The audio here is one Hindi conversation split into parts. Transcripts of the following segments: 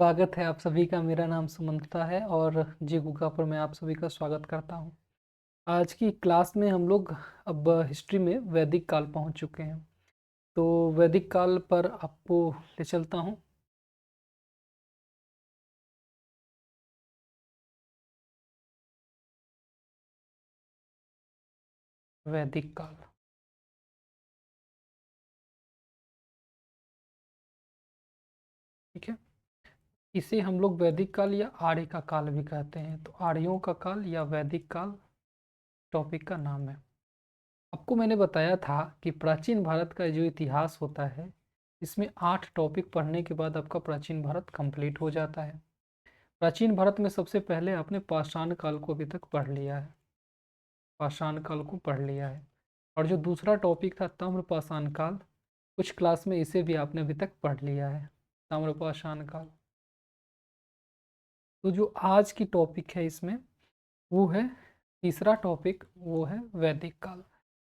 स्वागत है आप सभी का। मेरा नाम सुमंतता है और जी गूगा पर मैं आप सभी का स्वागत करता हूं। आज की क्लास में हम लोग अब हिस्ट्री में वैदिक काल पहुंच चुके हैं। तो वैदिक काल पर आपको ले चलता हूं। वैदिक काल, ठीक है। इसे हम लोग वैदिक काल या आर्य का काल भी कहते हैं। तो आर्यों का काल या वैदिक काल टॉपिक का नाम है। आपको मैंने बताया था कि प्राचीन भारत का जो इतिहास होता है, इसमें 8 टॉपिक पढ़ने के बाद आपका प्राचीन भारत कंप्लीट हो जाता है। प्राचीन भारत में सबसे पहले आपने पाषाण काल को अभी तक पढ़ लिया है। पाषाण काल को पढ़ लिया है। और जो दूसरा टॉपिक था ताम्रपाषाण काल, कुछ क्लास में इसे भी आपने अभी तक पढ़ लिया है, ताम्रपाषाण काल। तो जो आज की टॉपिक है इसमें वो है तीसरा टॉपिक, वो है वैदिक काल।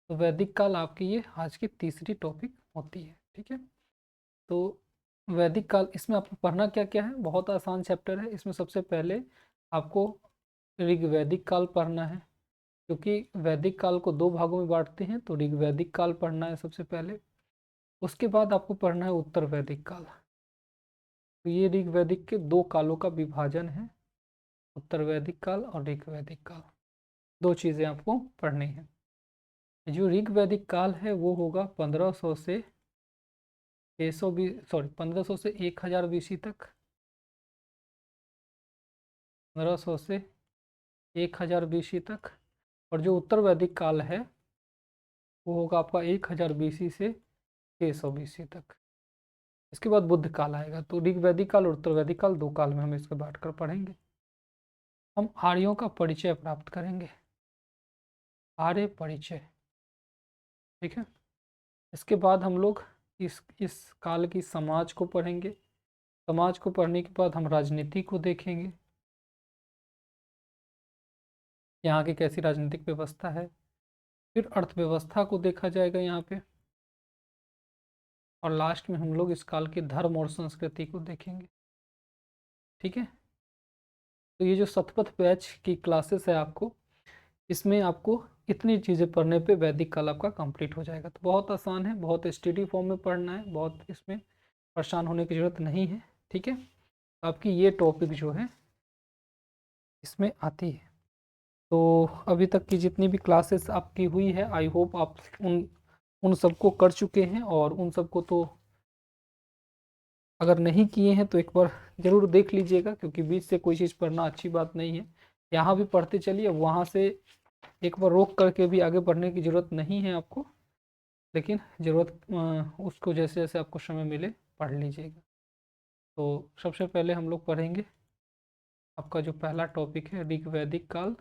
तो वैदिक काल आपकी ये आज की तीसरी टॉपिक होती है, ठीक है। तो वैदिक काल, इसमें आपको पढ़ना क्या क्या है, बहुत आसान चैप्टर है। इसमें सबसे पहले आपको ऋग्वैदिक काल पढ़ना है, क्योंकि वैदिक काल को 2 भागों में बांटते हैं। तो ऋग्वैदिक काल पढ़ना है सबसे पहले, उसके बाद आपको पढ़ना है उत्तर वैदिक काल। तो ये ऋग्वैदिक के 2 कालों का विभाजन है, उत्तर वैदिक काल और ऋग्वैदिक काल। 2 चीज़ें आपको पढ़नी है। जो ऋग्वैदिक काल है वो होगा 1500 से 600 बी सॉरी 1500 से 1000 बीसी तक। 1500 से 1000 बीसी तक। और जो उत्तर वैदिक काल है वो होगा आपका 1000 बीसी से 600 बीसी तक। इसके बाद बुद्ध काल आएगा। तो ऋग्वैदिक काल और उत्तर वैदिक काल, 2 काल में हम इसको बांट कर पढ़ेंगे। हम आर्यों का परिचय प्राप्त करेंगे, आर्य परिचय, ठीक है। इसके बाद हम लोग इस काल की समाज को पढ़ेंगे। समाज को पढ़ने के बाद हम राजनीति को देखेंगे, यहाँ की कैसी राजनीतिक व्यवस्था है। फिर अर्थव्यवस्था को देखा जाएगा यहाँ पे। और लास्ट में हम लोग इस काल के धर्म और संस्कृति को देखेंगे, ठीक है। तो ये जो शतपथ बैच की क्लासेस है आपको, इसमें आपको इतनी चीज़ें पढ़ने पे वैदिक काल आपका कंप्लीट हो जाएगा। तो बहुत आसान है, बहुत स्टडी फॉर्म में पढ़ना है, बहुत इसमें परेशान होने की ज़रूरत नहीं है, ठीक है। आपकी ये टॉपिक जो है इसमें आती है। तो अभी तक की जितनी भी क्लासेस आपकी हुई है, आई होप आप उन सबको कर चुके हैं। और उन सबको तो अगर नहीं किए हैं तो एक बार ज़रूर देख लीजिएगा, क्योंकि बीच से कोई चीज़ पढ़ना अच्छी बात नहीं है। यहाँ भी पढ़ते चलिए, वहाँ से एक बार रोक करके भी आगे बढ़ने की ज़रूरत नहीं है आपको। लेकिन ज़रूरत उसको जैसे जैसे आपको समय मिले पढ़ लीजिएगा। तो सबसे पहले हम लोग पढ़ेंगे आपका जो पहला टॉपिक है ऋग्वैदिक काल,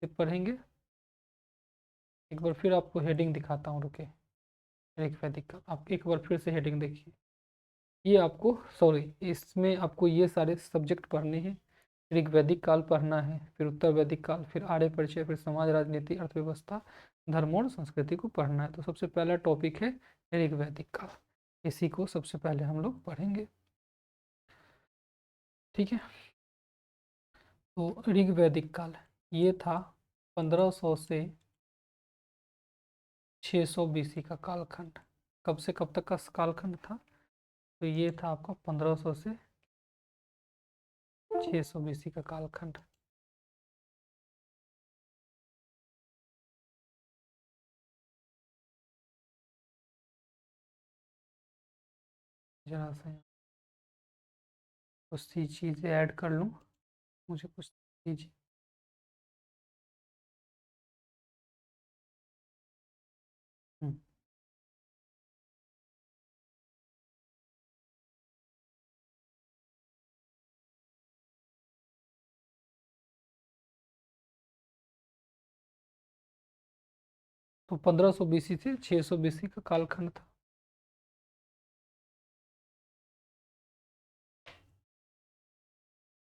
से पढ़ेंगे। एक बार फिर आपको हेडिंग दिखाता हूँ, रुके। ऋग्वैदिक काल, आप एक बार फिर से हेडिंग देखिए। ये आपको सॉरी इसमें आपको ये सारे सब्जेक्ट पढ़ने हैं। ऋग्वैदिक काल पढ़ना है, फिर उत्तर वैदिक काल, फिर आर्य परिचय, फिर समाज, राजनीति, अर्थव्यवस्था, धर्म और संस्कृति को पढ़ना है। तो सबसे पहला टॉपिक है ऋग्वैदिक काल, इसी को सबसे पहले हम लोग पढ़ेंगे, ठीक है। तो ऋग्वैदिक काल ये था 1500 से 600 बीसी का कालखंड। कब से कब तक का कालखंड था? तो ये था आपका 1500 से 600 बीसी का कालखंड। जरा सा कुछ सी चीज़ें ऐड कर लूँ, मुझे कुछ दीजिए। हम्म, तो 1500 बीसी से 600 बीसी का कालखंड था।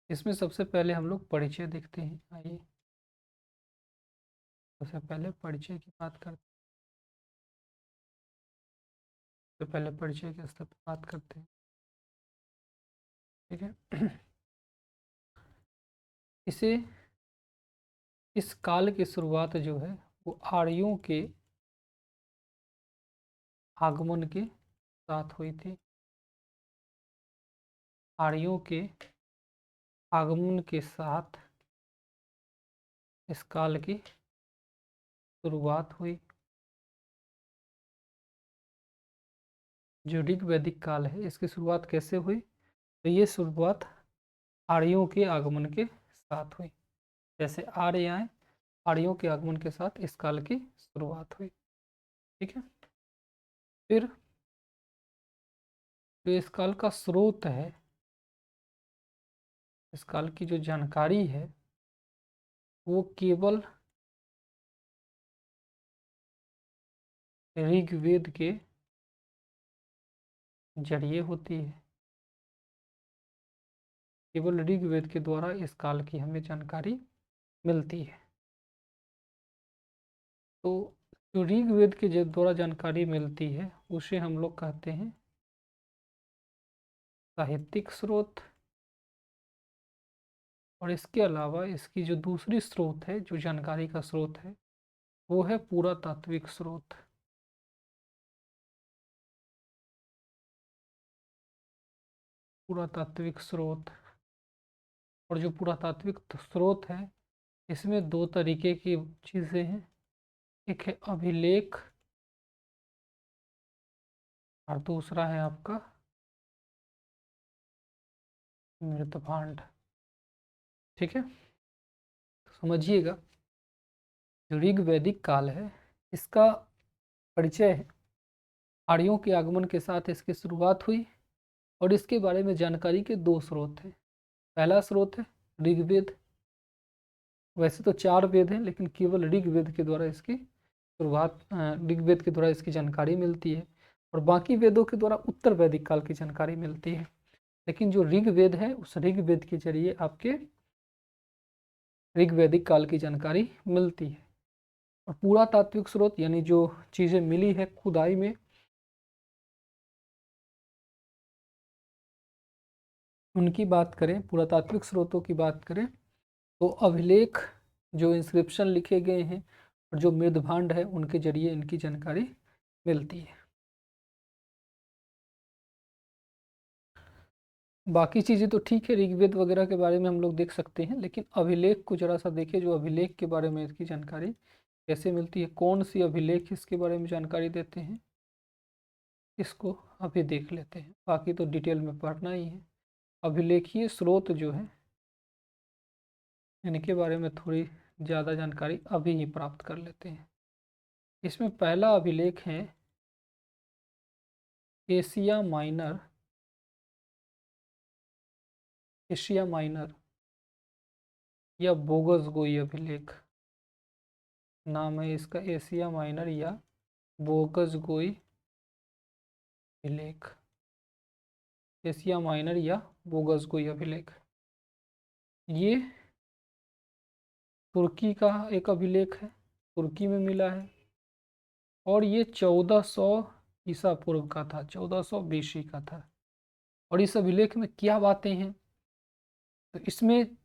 इसमें सबसे पहले हम लोग परिचय देखते हैं, आइए। सबसे पहले परिचय की बात करते हैं। तो पहले परिचय के स्तर पर बात करते हैं। ठीक है। इसे इस काल की शुरुआत जो है वो आर्यों के आगमन के साथ हुई थी। आर्यों के आगमन के साथ इस काल की शुरुआत हुई। जो ऋग वैदिक काल है इसकी शुरुआत कैसे हुई? तो ये शुरुआत आर्यों के आगमन के साथ हुई। जैसे आर्य आए, आर्यों के आगमन के साथ इस काल की शुरुआत हुई। ठीक है। फिर जो इस काल का स्रोत है, इस काल की जो जानकारी है वो केवल ऋग्वेद के जरिए होती है। केवल ऋग्वेद के द्वारा इस काल की हमें जानकारी मिलती है। तो जो ऋग्वेद के द्वारा जानकारी मिलती है उसे हम लोग कहते हैं साहित्यिक स्रोत। और इसके अलावा इसकी जो दूसरी स्रोत है, जो जानकारी का स्रोत है, वो है पुरातात्विक स्रोत। पुरातात्विक स्रोत। और जो पुरातात्विक स्रोत है इसमें दो तरीके की चीज़ें हैं। एक है अभिलेख और दूसरा है आपका मृतभांड। ठीक है। तो समझिएगा, जो ऋग वैदिक काल है इसका परिचय है आर्यों के आगमन के साथ इसकी शुरुआत हुई। और इसके बारे में जानकारी के दो स्रोत हैं। पहला स्रोत है ऋग्वेद। वैसे तो 4 वेद हैं लेकिन केवल ऋग्वेद के द्वारा इसकी शुरुआत, ऋग्वेद के द्वारा इसकी जानकारी मिलती है। और बाकी वेदों के द्वारा उत्तर वैदिक काल की जानकारी मिलती है। लेकिन जो ऋग्वेद है उस ऋग्वेद के जरिए आपके ऋग्वैदिक काल की जानकारी मिलती है। और पुरातात्विक स्रोत यानी जो चीज़ें मिली है खुदाई में, उनकी बात करें, पुरातात्विक स्रोतों की बात करें तो अभिलेख, जो इंस्क्रिप्शन लिखे गए हैं और जो मृदभांड है उनके जरिए इनकी जानकारी मिलती है। बाकी चीज़ें तो ठीक है, ऋग्वेद वगैरह के बारे में हम लोग देख सकते हैं, लेकिन अभिलेख को जरा सा देखें। जो अभिलेख के बारे में इसकी जानकारी कैसे मिलती है, कौन सी अभिलेख इसके बारे में जानकारी देते हैं, इसको अभी देख लेते हैं। बाकी तो डिटेल में पढ़ना ही है। अभिलेखीय स्रोत जो है इनके बारे में थोड़ी ज़्यादा जानकारी अभी ही प्राप्त कर लेते हैं। इसमें पहला अभिलेख है एशिया माइनर। एशिया माइनर या बोगसगोई अभिलेख नाम है इसका। एशिया माइनर या बोगसगोई अभिलेख। एशिया माइनर या बोगसगोई अभिलेख, ये तुर्की का एक अभिलेख है, तुर्की में मिला है। और ये 1400 ईसा पूर्व का था, 1400 BC का था। और इस अभिलेख में क्या बातें हैं, तो इसमें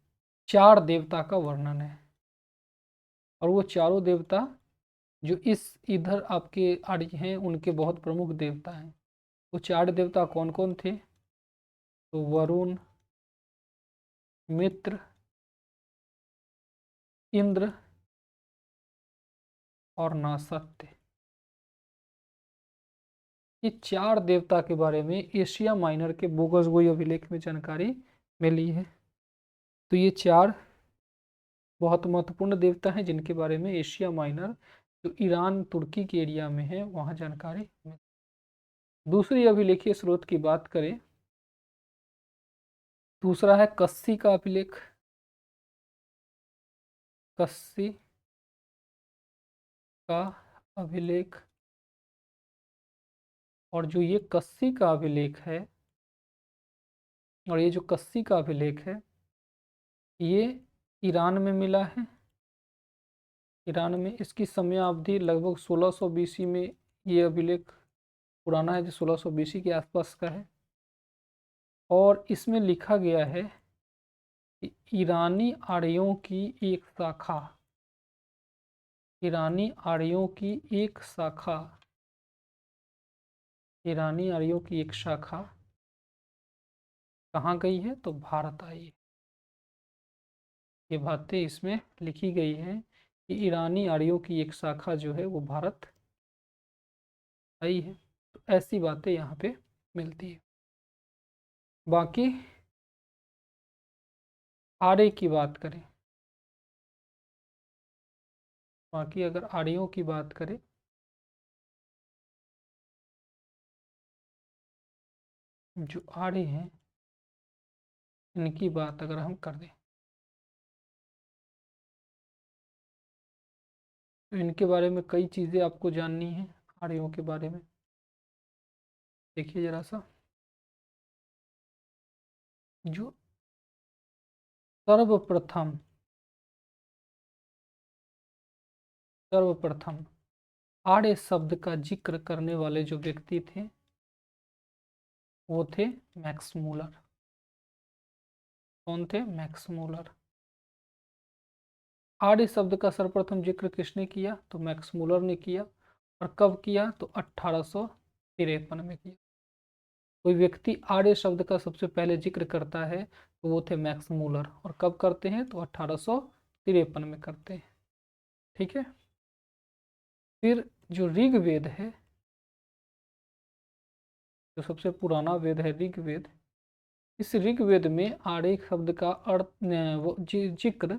4 देवता का वर्णन है। और वो चारों देवता जो इस इधर आपके आर्य हैं उनके बहुत प्रमुख देवता हैं। वो 4 देवता कौन कौन थे? तो वरुण, मित्र, इंद्र और नासत्य। ये 4 देवता के बारे में एशिया माइनर के बोगसगोई अभिलेख में जानकारी मिली है। तो ये 4 बहुत महत्वपूर्ण देवता हैं जिनके बारे में एशिया माइनर, जो ईरान तुर्की के एरिया में है, वहाँ जानकारी मिली। दूसरी अभिलेखीय स्रोत की बात करें, दूसरा है कस्सी का अभिलेख। कस्सी का अभिलेख। और जो ये कस्सी का अभिलेख है, और ये जो कस्सी का अभिलेख है, ये ईरान में मिला है। ईरान में इसकी समयावधि लगभग 1600 BC में ये अभिलेख पुराना है, जो 1600 BC के आसपास का है। और इसमें लिखा गया है कि ईरानी आर्यों की एक शाखा, ईरानी आर्यों की एक शाखा, ईरानी आर्यों की एक शाखा कहाँ गई है, तो भारत आई है। ये बातें इसमें लिखी गई हैं कि ईरानी आर्यों की एक शाखा जो है वो भारत आई है। तो ऐसी बातें यहाँ पे मिलती है। बाकी आर्य की बात करें, बाकी अगर आर्यों की बात करें, जो आर्य हैं इनकी बात अगर हम कर दें तो इनके बारे में कई चीज़ें आपको जाननी है। आर्यों के बारे में देखिए जरा सा, जो सर्वप्रथम सर्वप्रथम आर्य शब्द का जिक्र करने वाले जो व्यक्ति थे वो थे मैक्स मूलर। कौन थे? Max Muller. आर्य शब्द का सर्वप्रथम जिक्र किसने किया? तो मैक्स मूलर ने किया। और कब किया? तो 1853 में किया। कोई व्यक्ति आर्य शब्द का सबसे पहले जिक्र करता है तो वो थे मैक्स मूलर। और कब करते हैं? तो 1853 में करते हैं। ठीक है। फिर जो ऋग्वेद है, जो सबसे पुराना वेद है ऋग्वेद, इस ऋग्वेद में आर्य शब्द का अर्थ जिक्र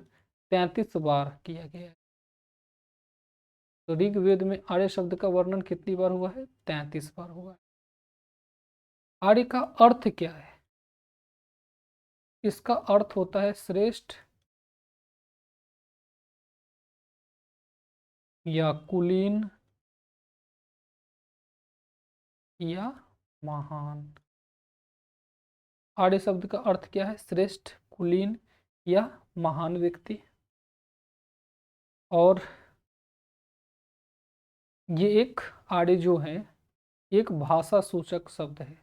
33 बार किया गया है। तो ऋग्वेद में आर्य शब्द का वर्णन कितनी बार हुआ है? 33 बार हुआ है। आर्य का अर्थ क्या है? इसका अर्थ होता है श्रेष्ठ या कुलीन या महान। आर्य शब्द का अर्थ क्या है? श्रेष्ठ, कुलीन या महान व्यक्ति। और ये एक आर्य जो है एक भाषा सूचक शब्द है।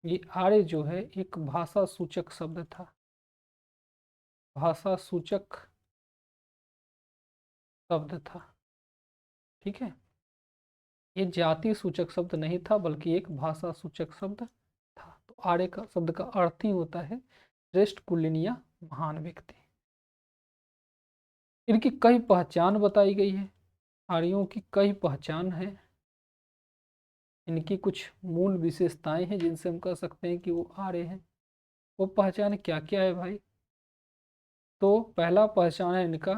ये आर्य जो है एक भाषा सूचक शब्द था, भाषा सूचक शब्द था। ठीक है। ये जाति सूचक शब्द नहीं था बल्कि एक भाषा सूचक शब्द था। तो आर्य का शब्द का अर्थ ही होता है श्रेष्ठ, कुलीन या महान व्यक्ति। इनकी कई पहचान बताई गई है। आर्यों की कई पहचान है। इनकी कुछ मूल विशेषताएं हैं जिनसे हम कह सकते हैं कि वो आर्य हैं। वो पहचान क्या क्या है भाई? तो पहला पहचान है इनका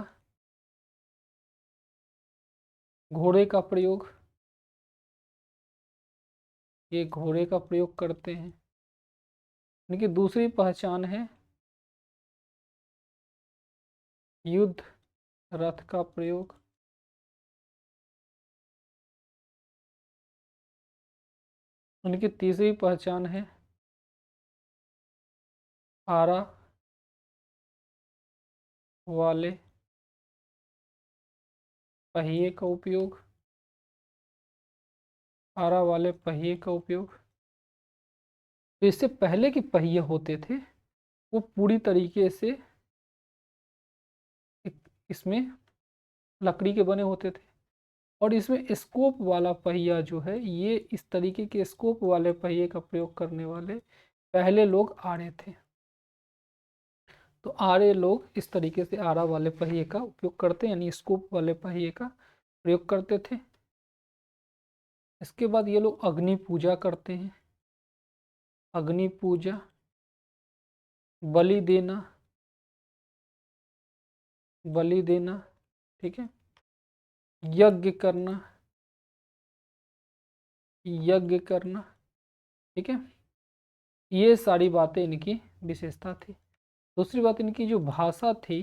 घोड़े का प्रयोग। ये घोड़े का प्रयोग करते हैं। इनकी दूसरी पहचान है युद्ध रथ का प्रयोग। उनकी तीसरी पहचान है आरा वाले पहिए का उपयोग। आरा वाले पहिए का उपयोग। तो इससे पहले के पहिए होते थे वो पूरी तरीके से इसमें लकड़ी के बने होते थे। और इसमें स्कोप वाला पहिया जो है, ये इस तरीके के स्कोप वाले पहिए का प्रयोग करने वाले पहले लोग आर्य थे। तो आर्य लोग इस तरीके से आरा वाले पहिए का उपयोग करते हैं, यानी स्कोप वाले पहिए का प्रयोग करते थे। इसके बाद ये लोग अग्नि पूजा करते हैं। अग्नि पूजा, बलि देना, बलि देना। ठीक है। यज्ञ करना, यज्ञ करना। ठीक है। ये सारी बातें इनकी विशेषता थी। दूसरी बात, इनकी जो भाषा थी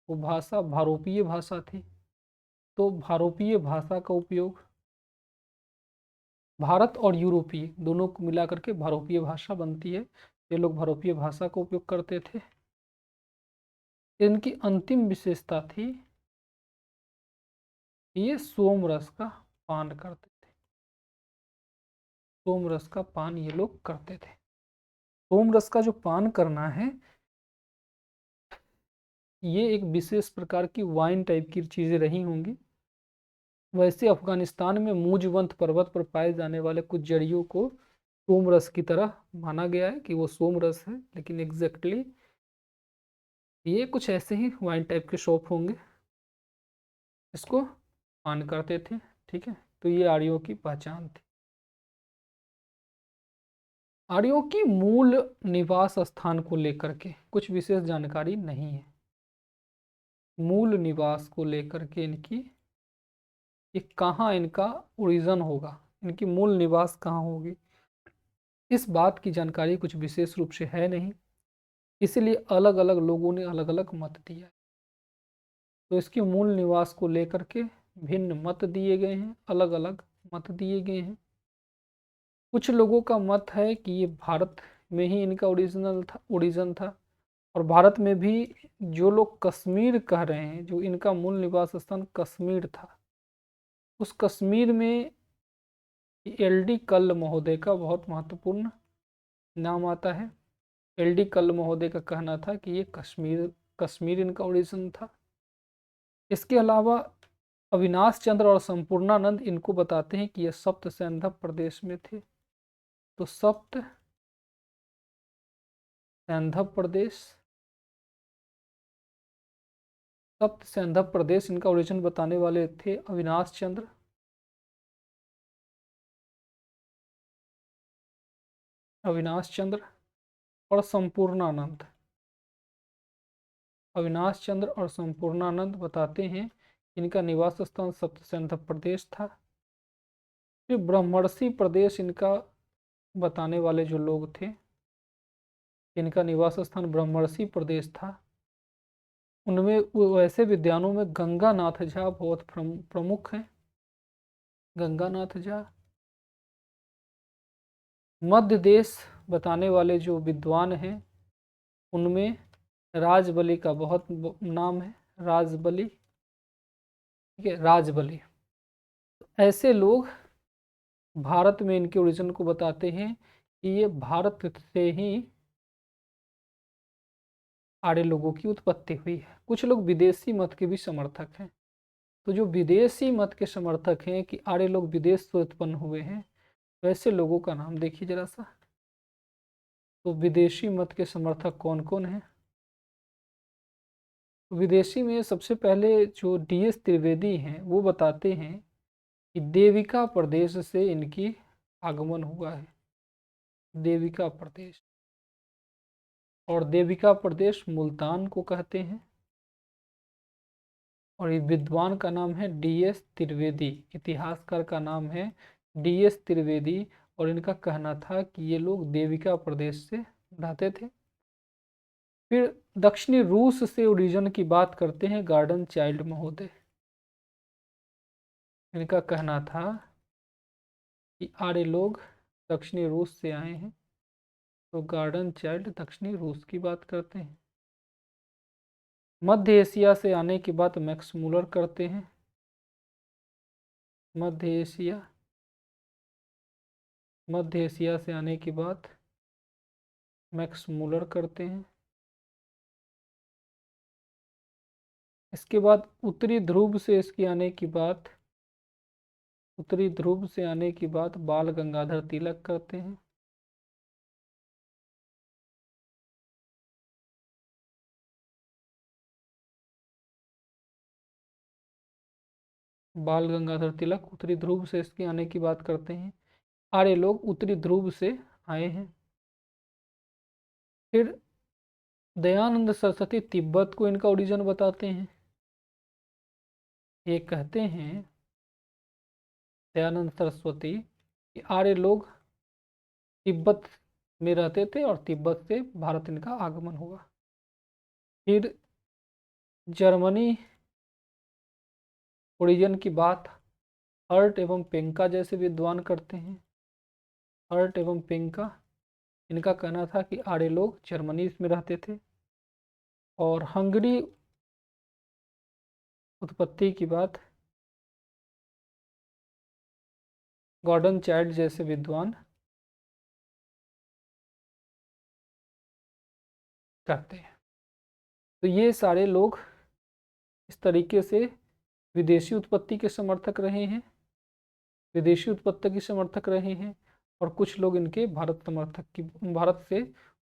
वो भाषा भारोपीय भाषा थी। तो भारोपीय भाषा का उपयोग, भारत और यूरोपीय दोनों को मिला करके भारोपीय भाषा बनती है। ये लोग भारोपीय भाषा का उपयोग करते थे। इनकी अंतिम विशेषता थी ये सोम रस का पान करते थे। सोम रस का पान ये लोग करते थे। सोम रस का जो पान करना है ये एक विशेष प्रकार की वाइन टाइप की चीज़ें रही होंगी। वैसे अफगानिस्तान में मूजवंत पर्वत पर पाए जाने वाले कुछ जड़ियों को सोम रस की तरह माना गया है कि वो सोम रस है, लेकिन एग्जैक्टली ये कुछ ऐसे ही वाइन टाइप के शॉप होंगे, इसको पान करते थे। ठीक है, तो ये आर्यों की पहचान थी। आर्यों की मूल निवास स्थान को लेकर के कुछ विशेष जानकारी नहीं है। मूल निवास को लेकर के इनकी, ये कहाँ इनका ओरिजिन होगा, इनकी मूल निवास कहाँ होगी, इस बात की जानकारी कुछ विशेष रूप से है नहीं। इसलिए अलग अलग लोगों ने अलग अलग मत दिया। तो इसके मूल निवास को लेकर के भिन्न मत दिए गए हैं, अलग अलग मत दिए गए हैं। कुछ लोगों का मत है कि ये भारत में ही इनका ओरिजिन था। और भारत में भी जो लोग कश्मीर कह रहे हैं, जो इनका मूल निवास स्थान कश्मीर था, उस कश्मीर में एल.डी. कल्ल महोदय का बहुत महत्वपूर्ण नाम आता है। एल.डी. कल्ल महोदय का कहना था कि ये कश्मीर इनका ओरिजिन था। इसके अलावा अविनाश चंद्र और संपूर्णानंद इनको बताते हैं कि ये सप्त सैंधव प्रदेश में थे। तो सप्त सैंधव प्रदेश, सप्त सैंधव प्रदेश इनका ओरिजिन बताने वाले थे अविनाश चंद्र। अविनाश चंद्र और संपूर्णानंद। अविनाश चंद्र और संपूर्णानंद बताते हैं इनका निवास स्थान सप्त सैंधव प्रदेश था। फिर ब्रह्मर्षि प्रदेश इनका बताने वाले जो लोग थे, इनका निवास स्थान ब्रह्मर्षि प्रदेश था। उनमें वैसे विद्वानों में गंगानाथ झा बहुत प्रमुख हैं। गंगानाथ झा। मध्य देश बताने वाले जो विद्वान हैं उनमें राजबली का बहुत नाम है। राजबली, ठीक है, राजबली। ऐसे लोग भारत में इनके ओरिजिन को बताते हैं कि ये भारत से ही आर्य लोगों की उत्पत्ति हुई है। कुछ लोग विदेशी मत के भी समर्थक हैं। तो जो विदेशी मत के समर्थक हैं कि आर्य लोग विदेश से उत्पन्न हुए हैं, वैसे लोगों का नाम देखिए जरा सा। तो विदेशी मत के समर्थक कौन कौन हैं? विदेशी में सबसे पहले जो डी.एस. त्रिवेदी हैं वो बताते हैं कि देविका प्रदेश से इनकी आगमन हुआ है। देविका प्रदेश, और देविका प्रदेश मुल्तान को कहते हैं। और ये विद्वान का नाम है डी.एस. त्रिवेदी, इतिहासकार का नाम है डी.एस. त्रिवेदी। और इनका कहना था कि ये लोग देविका प्रदेश से रहते थे। फिर दक्षिणी रूस से ओरिजिन की बात करते हैं गार्डन चाइल्ड महोदय। इनका कहना था कि आर्य लोग दक्षिणी रूस से आए हैं। तो गार्डन चाइल्ड दक्षिणी रूस की बात करते हैं। मध्य एशिया से आने की बात मैक्स मूलर करते हैं। मध्य एशिया से आने की बात मैक्स मूलर करते हैं। इसके बाद उत्तरी ध्रुव से इसकी आने की बात, उत्तरी ध्रुव से आने की बात बाल गंगाधर तिलक करते हैं। बाल गंगाधर तिलक उत्तरी ध्रुव से इसके आने की बात करते हैं। आर्य लोग उत्तरी ध्रुव से आए हैं। फिर दयानंद सरस्वती तिब्बत को इनका ओरिजिन बताते हैं। ये कहते हैं दयानंद सरस्वती कि आर्य लोग तिब्बत में रहते थे और तिब्बत से भारत इनका आगमन हुआ। फिर जर्मनी ओरिजिन की बात हर्ट एवं पेंका जैसे विद्वान करते हैं। हर्ट एवं पेंका, इनका कहना था कि आर्य लोग जर्मनी में रहते थे। और हंगरी उत्पत्ति की बात गॉर्डन चाइल्ड जैसे विद्वान करते हैं। तो ये सारे लोग इस तरीके से विदेशी उत्पत्ति के समर्थक रहे हैं, विदेशी उत्पत्ति के समर्थक रहे हैं, और कुछ लोग इनके भारत से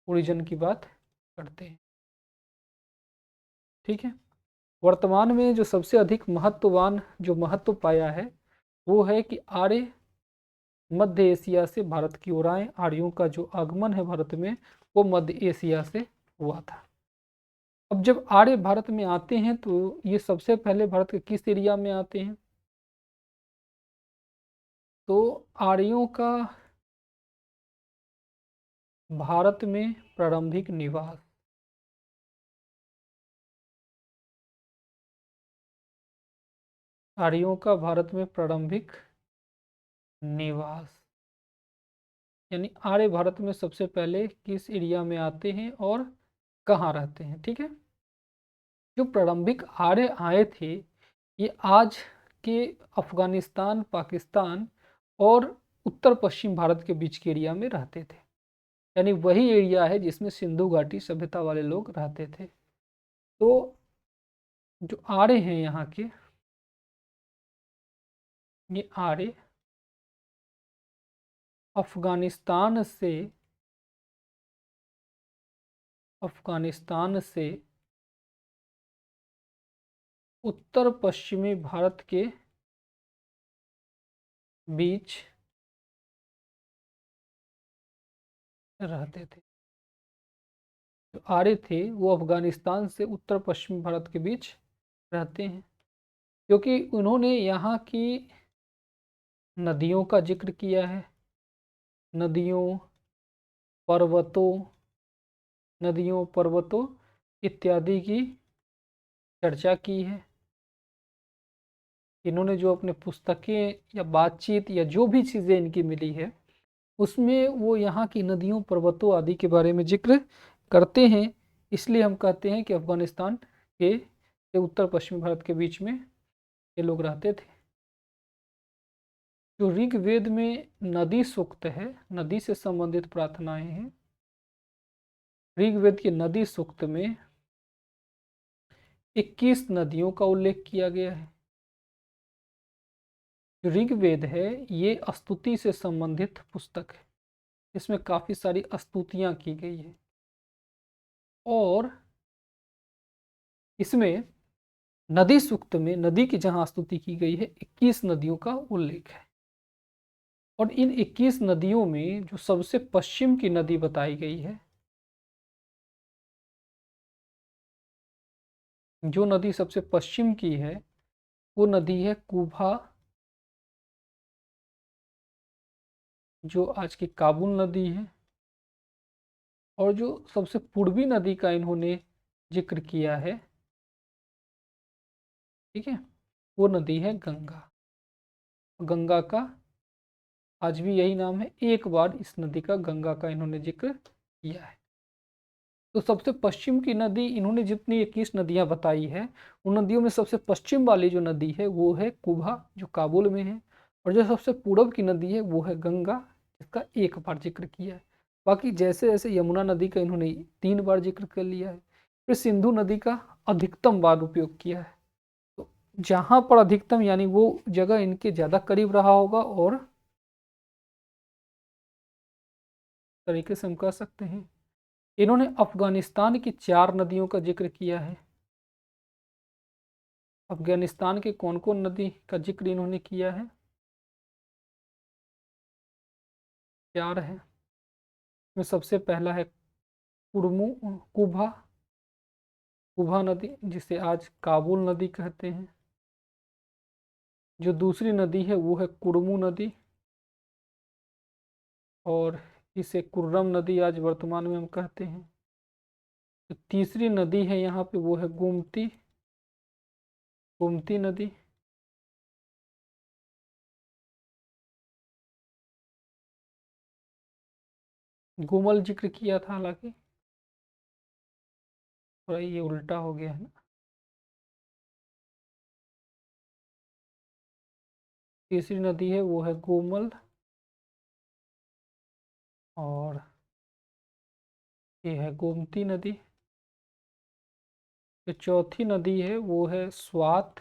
ओरिजिन की बात करते हैं। ठीक है। वर्तमान में जो सबसे अधिक महत्व पाया है वो है कि आर्य मध्य एशिया से भारत की ओर आए। आर्यों का जो आगमन है भारत में वो मध्य एशिया से हुआ था। अब जब आर्य भारत में आते हैं तो ये सबसे पहले भारत के किस एरिया में आते हैं? तो आर्यों का भारत में प्रारंभिक निवास, आर्यों का भारत में प्रारंभिक निवास, यानी आर्य भारत में सबसे पहले किस एरिया में आते हैं और कहाँ रहते हैं। ठीक है। जो प्रारंभिक आर्य आए थे ये आज के अफगानिस्तान, पाकिस्तान और उत्तर पश्चिम भारत के बीच के एरिया में रहते थे, यानी वही एरिया है जिसमें सिंधु घाटी सभ्यता वाले लोग रहते थे। तो जो आर्य हैं यहाँ के, ये आर्य अफगानिस्तान से उत्तर पश्चिमी भारत के बीच रहते थे। जो आर्य थे वो अफगानिस्तान से उत्तर पश्चिमी भारत के बीच रहते हैं, क्योंकि उन्होंने यहाँ की नदियों का जिक्र किया है, नदियों पर्वतों इत्यादि की चर्चा की है। इन्होंने जो अपने पुस्तकें या बातचीत या जो भी चीज़ें इनकी मिली है उसमें वो यहाँ की नदियों, पर्वतों आदि के बारे में जिक्र करते हैं। इसलिए हम कहते हैं कि अफगानिस्तान के उत्तर पश्चिमी भारत के बीच में ये लोग रहते थे। जो ऋग्वेद में नदी सूक्त है, नदी से संबंधित प्रार्थनाएं हैं। ऋग्वेद के नदी सूक्त में 21 नदियों का उल्लेख किया गया है। जो ऋग्वेद है ये स्तुति से संबंधित पुस्तक है, इसमें काफ़ी सारी स्तुतियाँ की गई है और इसमें नदी सूक्त में नदी की जहाँ स्तुति की गई है 21 नदियों का उल्लेख है। और इन 21 नदियों में जो सबसे पश्चिम की नदी बताई गई है, जो नदी सबसे पश्चिम की है वो नदी है कुभा, जो आज की काबुल नदी है। और जो सबसे पूर्वी नदी का इन्होंने जिक्र किया है, ठीक है, वो नदी है गंगा। गंगा का आज भी यही नाम है, एक बार इस नदी का, गंगा का इन्होंने जिक्र किया है। तो सबसे पश्चिम की नदी इन्होंने जितनी 21 नदियां बताई है उन नदियों में सबसे पश्चिम वाली जो नदी है वो है कुभा, जो काबुल में है। और जो सबसे पूर्व की नदी है वो है गंगा, जिसका एक बार जिक्र किया है। बाकी जैसे जैसे यमुना नदी का इन्होंने 3 बार जिक्र कर लिया है। फिर सिंधु नदी का अधिकतम बार उपयोग किया है। तो जहाँ पर अधिकतम यानी वो जगह इनके ज़्यादा करीब रहा होगा, और तरीके से हम कह सकते हैं इन्होंने अफगानिस्तान की 4 नदियों का जिक्र किया है। अफगानिस्तान के कौन कौन नदी का जिक्र इन्होंने किया है? 4 है। में सबसे पहला है कुभा, कुभा नदी, जिसे आज काबुल नदी कहते हैं। जो दूसरी नदी है वो है कुर्मू नदी, और इसे कुर्रम नदी आज वर्तमान में हम कहते हैं। जो तीसरी नदी है यहाँ पे वो है गोमती, गोमती नदी। गोमल जिक्र किया था, हालांकि थोड़ा ये उल्टा हो गया है ना। तीसरी नदी है वो है गोमल, और ये है गोमती नदी। जो चौथी नदी है वो है स्वात।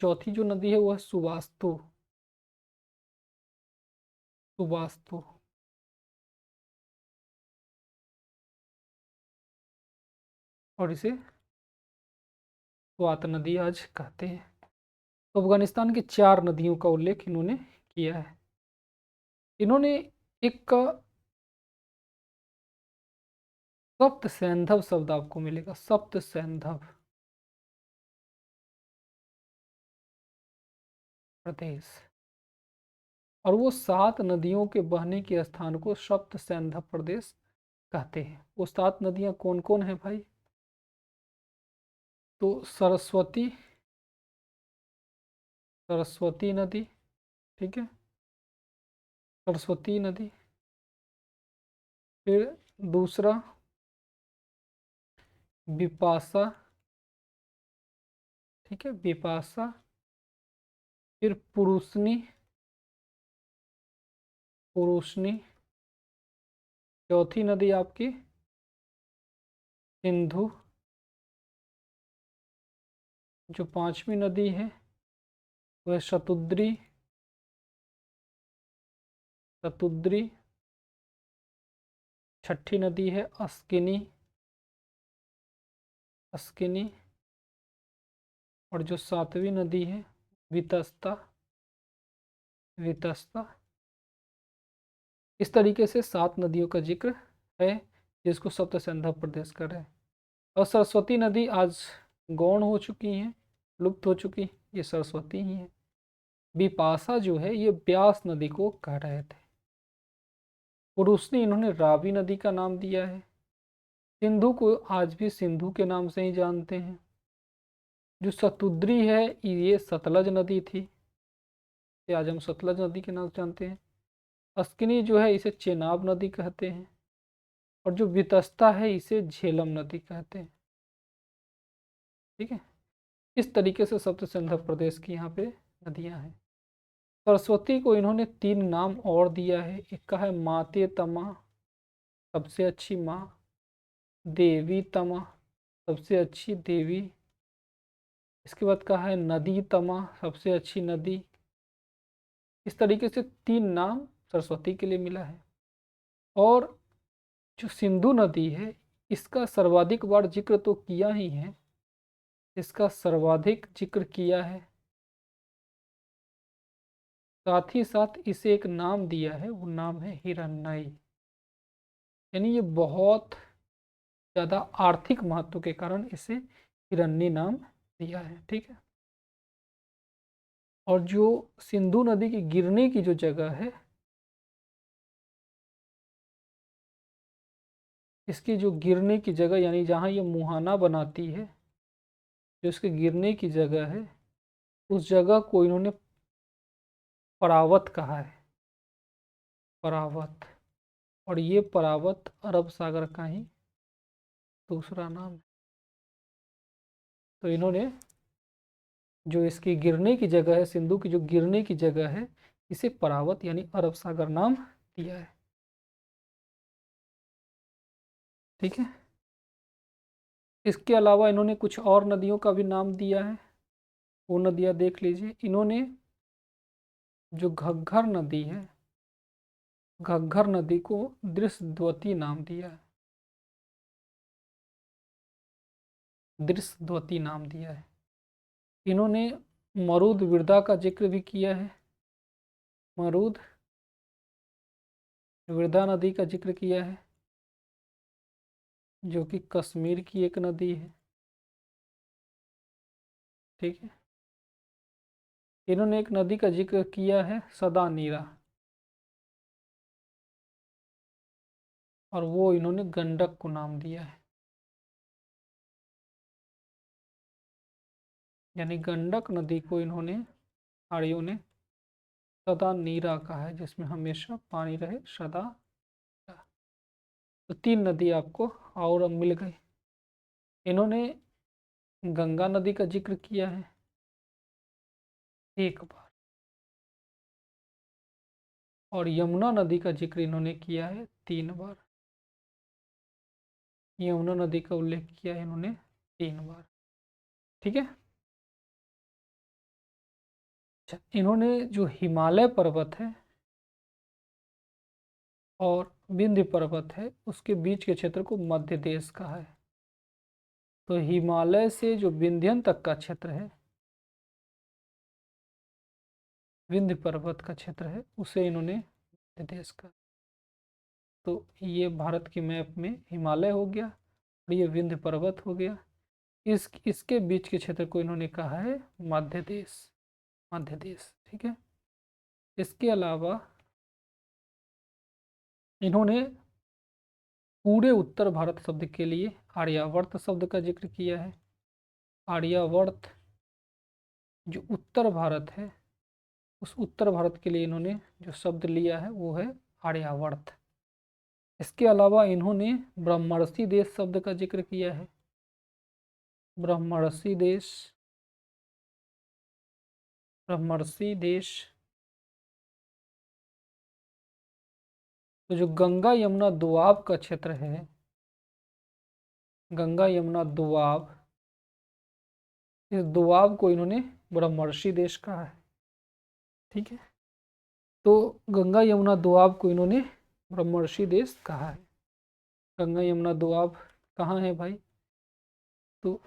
चौथी जो नदी है वो है सुबास्तु। सुबास्तु। और इसे स्वात नदी आज कहते हैं। तो अफगानिस्तान की 4 नदियों का उल्लेख इन्होंने किया है। इन्होंने एक सप्त सैंधव शब्द आपको मिलेगा, सप्त सैंधव प्रदेश। और वो 7 नदियों के बहने के स्थान को सप्त सैंधव प्रदेश कहते हैं। वो 7 नदियां कौन कौन है भाई? तो सरस्वती, सरस्वती नदी, ठीक है, सरस्वती नदी। फिर दूसरा बिपाशा, ठीक है, बिपाशा। फिर पुरुषनी, पुरुषनी। चौथी नदी आपकी सिंधु। जो 5वीं नदी है वह शतुद्री, शतुद्री। 6ठी नदी है अस्किनी, अस्किनी। और जो 7वीं नदी है वितस्ता, वितस्ता। इस तरीके से 7 नदियों का जिक्र है जिसको सप्त सिंधु प्रदेश कर रहे हैं। और सरस्वती नदी आज गौण हो चुकी हैं, लुप्त हो चुकी, ये सरस्वती ही है। बिपाशा जो है ये ब्यास नदी को कह रहे थे। पुरुषनी इन्होंने रावी नदी का नाम दिया है। सिंधु को आज भी सिंधु के नाम से ही जानते हैं। जो शतुद्री है ये सतलज नदी थी, ये आज हम सतलज नदी के नाम से जानते हैं। अस्किनी जो है इसे चेनाब नदी कहते हैं। और जो वितस्ता है इसे झेलम नदी कहते हैं। ठीक है, इस तरीके से सप्त सिंधु प्रदेश की यहाँ पे नदियाँ हैं। सरस्वती को इन्होंने 3 नाम और दिया है। एक का है माते तमा, सबसे अच्छी माँ। देवी तमा, सबसे अच्छी देवी। इसके बाद का है नदी तमा, सबसे अच्छी नदी। इस तरीके से 3 नाम सरस्वती के लिए मिला है। और जो सिंधु नदी है इसका सर्वाधिक बार जिक्र तो किया ही है, इसका सर्वाधिक जिक्र किया है, साथ ही साथ इसे एक नाम दिया है, वो नाम है हिरण्यई। यानी ये बहुत ज़्यादा आर्थिक महत्व के कारण इसे हिरण्य नाम दिया है। ठीक है, और जो सिंधु नदी की गिरने की जो जगह है, इसकी जो गिरने की जगह यानी जहाँ ये मुहाना बनाती है, जो इसके गिरने की जगह है, उस जगह को इन्होंने परावत कहा है, परावत। और ये परावत अरब सागर का ही दूसरा नाम है। तो इन्होंने जो इसकी गिरने की जगह है, सिंधु की जो गिरने की जगह है, इसे परावत यानी अरब सागर नाम दिया है। ठीक है, इसके अलावा इन्होंने कुछ और नदियों का भी नाम दिया है, वो नदियाँ देख लीजिए। इन्होंने जो घग्घर नदी है, घग्घर नदी को दृशद्वती नाम दिया है, दृशद्वती नाम दिया है। इन्होंने मरुद विरदा का जिक्र भी किया है, मरुद विरदा नदी का जिक्र किया है, जो कि कश्मीर की एक नदी है। ठीक है, इन्होंने एक नदी का जिक्र किया है सदा नीरा, और वो इन्होंने गंडक को नाम दिया है। यानी गंडक नदी को इन्होंने आर्यों ने सदा नीरा कहा है, जिसमें हमेशा पानी रहे, सदा। तो 3 नदी आपको और अब मिल गई। इन्होंने गंगा नदी का जिक्र किया है एक बार, और यमुना नदी का जिक्र इन्होंने किया है 3 बार। यमुना नदी का उल्लेख किया है इन्होंने 3 बार। ठीक है। अच्छा, इन्होंने जो हिमालय पर्वत है और विंध्य पर्वत है उसके बीच के क्षेत्र को मध्य देश कहा है। तो हिमालय से जो विंध्यन तक का क्षेत्र है, विंध्य पर्वत का क्षेत्र है, उसे इन्होंने मध्य देश कहा। तो ये भारत की मैप में हिमालय हो गया और ये विंध्य पर्वत हो गया। इसके बीच के क्षेत्र को इन्होंने कहा है मध्य देश, मध्य देश। ठीक है। इसके अलावा इन्होंने पूरे उत्तर भारत शब्द के लिए आर्यावर्त शब्द का जिक्र किया है। आर्यावर्त जो उत्तर भारत है, उस उत्तर भारत के लिए इन्होंने जो शब्द लिया है वो है आर्यावर्त। इसके अलावा इन्होंने ब्रह्मर्षि देश शब्द का जिक्र किया है। ब्रह्मर्षि देश, ब्रह्मर्षि देश। तो जो गंगा यमुना दोआब का क्षेत्र है, गंगा यमुना दोआब, इस दोआब को इन्होंने ब्रह्मर्षि देश कहा है। ठीक है। तो गंगा यमुना दोआब को इन्होंने ब्रह्मर्षि देश कहा है। गंगा यमुना दोआब कहाँ है भाई? तो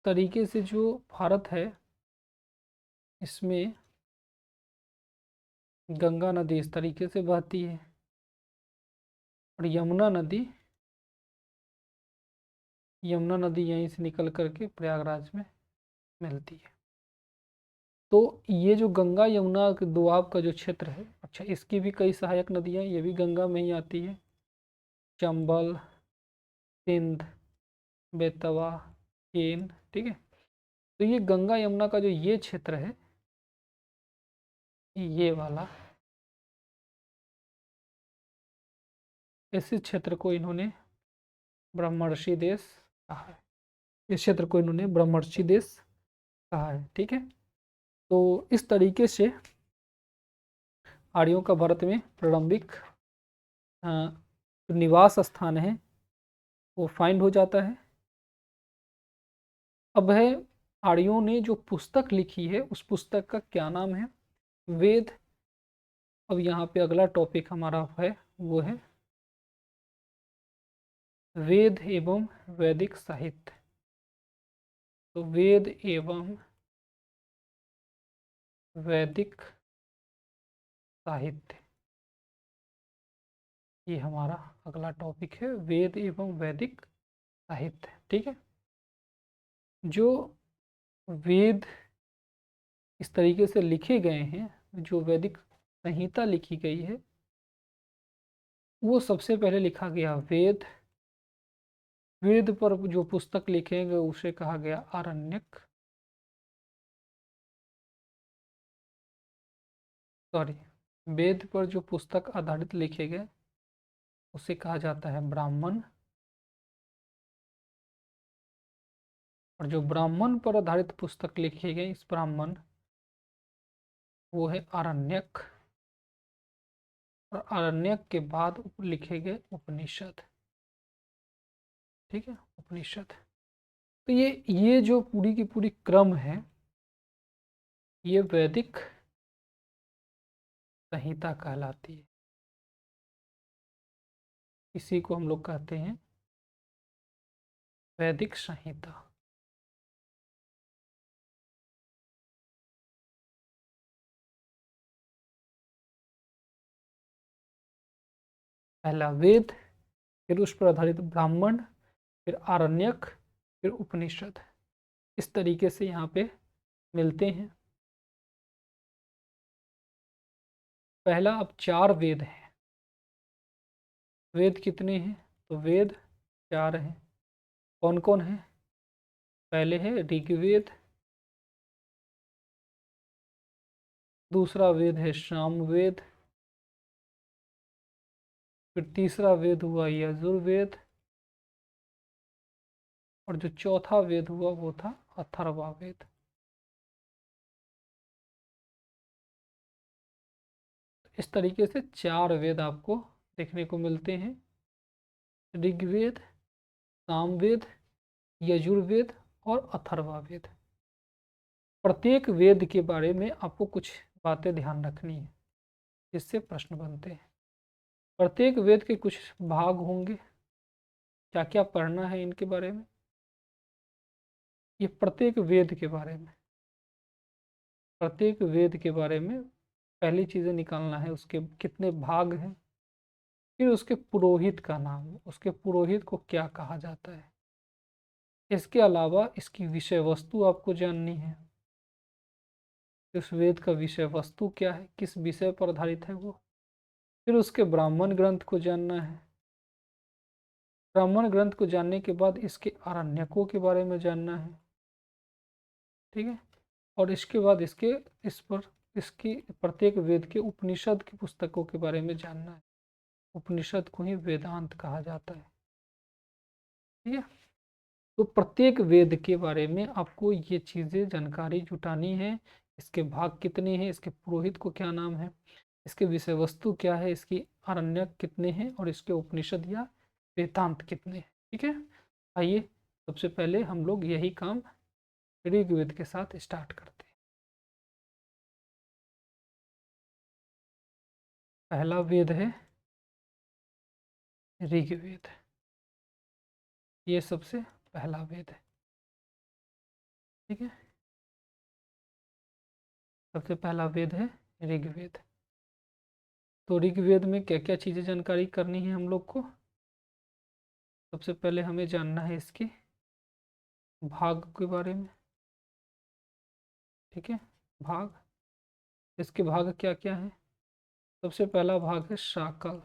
तरीके से जो भारत है इसमें गंगा नदी इस तरीके से बहती है और यमुना नदी यहीं से निकल करके प्रयागराज में मिलती है। तो ये जो गंगा यमुना दोआब का जो क्षेत्र है, अच्छा, इसकी भी कई सहायक नदियाँ, ये भी गंगा में ही आती है। चंबल, सिंध, बेतवा, केन। ठीक है। तो ये गंगा यमुना का जो ये क्षेत्र है, ये वाला, इस क्षेत्र को इन्होंने ब्रह्मर्षि देश कहा है। इस क्षेत्र को इन्होंने ब्रह्मर्षि देश कहा है। ठीक है। तो इस तरीके से आर्यों का भारत में प्रारंभिक निवास स्थान है वो फाइंड हो जाता है। अब है आर्यों ने जो पुस्तक लिखी है उस पुस्तक का क्या नाम है? वेद। अब यहाँ पे अगला टॉपिक हमारा है वो है वेद एवं वैदिक साहित्य। तो वेद एवं वैदिक साहित्य, ये हमारा अगला टॉपिक है, वेद एवं वैदिक साहित्य। ठीक है। जो वेद इस तरीके से लिखे गए हैं, जो वैदिक संहिता लिखी गई है, वो सबसे पहले लिखा गया वेद। वेद पर जो पुस्तक लिखेंगे उसे कहा गया आरण्यक, सॉरी, वेद पर जो पुस्तक आधारित लिखे गए उसे कहा जाता है ब्राह्मण, और जो ब्राह्मण पर आधारित पुस्तक लिखे गए इस ब्राह्मण, वो है आरण्यक, और आरण्यक के बाद लिखे गए उपनिषद। ठीक है, उपनिषद। तो ये जो पूरी की पूरी क्रम है, ये वैदिक संहिता कहलाती है। इसी को हम लोग कहते हैं वैदिक संहिता। पहला वेद, फिर उस पर आधारित ब्राह्मण, फिर आरण्यक, फिर उपनिषद। इस तरीके से यहाँ पे मिलते हैं। पहला, अब 4 वेद हैं। वेद कितने हैं? तो वेद 4 हैं। कौन कौन है? पहले है ऋग्वेद, दूसरा वेद है सामवेद, फिर तीसरा वेद हुआ यजुर्वेद, और जो चौथा वेद हुआ वो था अथर्ववेद। इस तरीके से 4 वेद आपको देखने को मिलते हैं। ऋग्वेद, सामवेद, यजुर्वेद और अथर्ववेद। प्रत्येक वेद के बारे में आपको कुछ बातें ध्यान रखनी है, जिससे प्रश्न बनते हैं। प्रत्येक वेद के कुछ भाग होंगे, क्या क्या पढ़ना है इनके बारे में, ये प्रत्येक वेद के बारे में, प्रत्येक वेद के बारे में पहली चीज़ें निकालना है, उसके कितने भाग हैं, फिर उसके पुरोहित का नाम, उसके पुरोहित को क्या कहा जाता है। इसके अलावा इसकी विषय वस्तु आपको जाननी है, उस वेद का विषय वस्तु क्या है, किस विषय पर आधारित है वो। फिर उसके ब्राह्मण ग्रंथ को जानना है, ब्राह्मण ग्रंथ को जानने के बाद इसके आरण्यकों के बारे में जानना है, ठीक है। और इसके बाद इसकी प्रत्येक वेद के उपनिषद की पुस्तकों के बारे में जानना है। उपनिषद को ही वेदांत कहा जाता है, ठीक है। तो प्रत्येक वेद के बारे में आपको ये चीज़ें जानकारी जुटानी है। इसके भाग कितने हैं, इसके पुरोहित को क्या नाम है, इसके विषय वस्तु क्या है, इसकी आरण्यक कितने हैं और इसके उपनिषद या वेदांत कितने हैं, ठीक है। आइए सबसे पहले हम लोग यही काम ऋग्वेद के साथ स्टार्ट करते हैं। पहला वेद है ऋग्वेद, ये सबसे पहला वेद है, ठीक है। सबसे पहला वेद है ऋग्वेद। तो ऋग्वेद में क्या क्या चीज़ें जानकारी करनी है हम लोग को। सबसे पहले हमें जानना है इसके भाग के बारे में, ठीक है। भाग, इसके भाग क्या क्या है। सबसे पहला भाग है शाकल,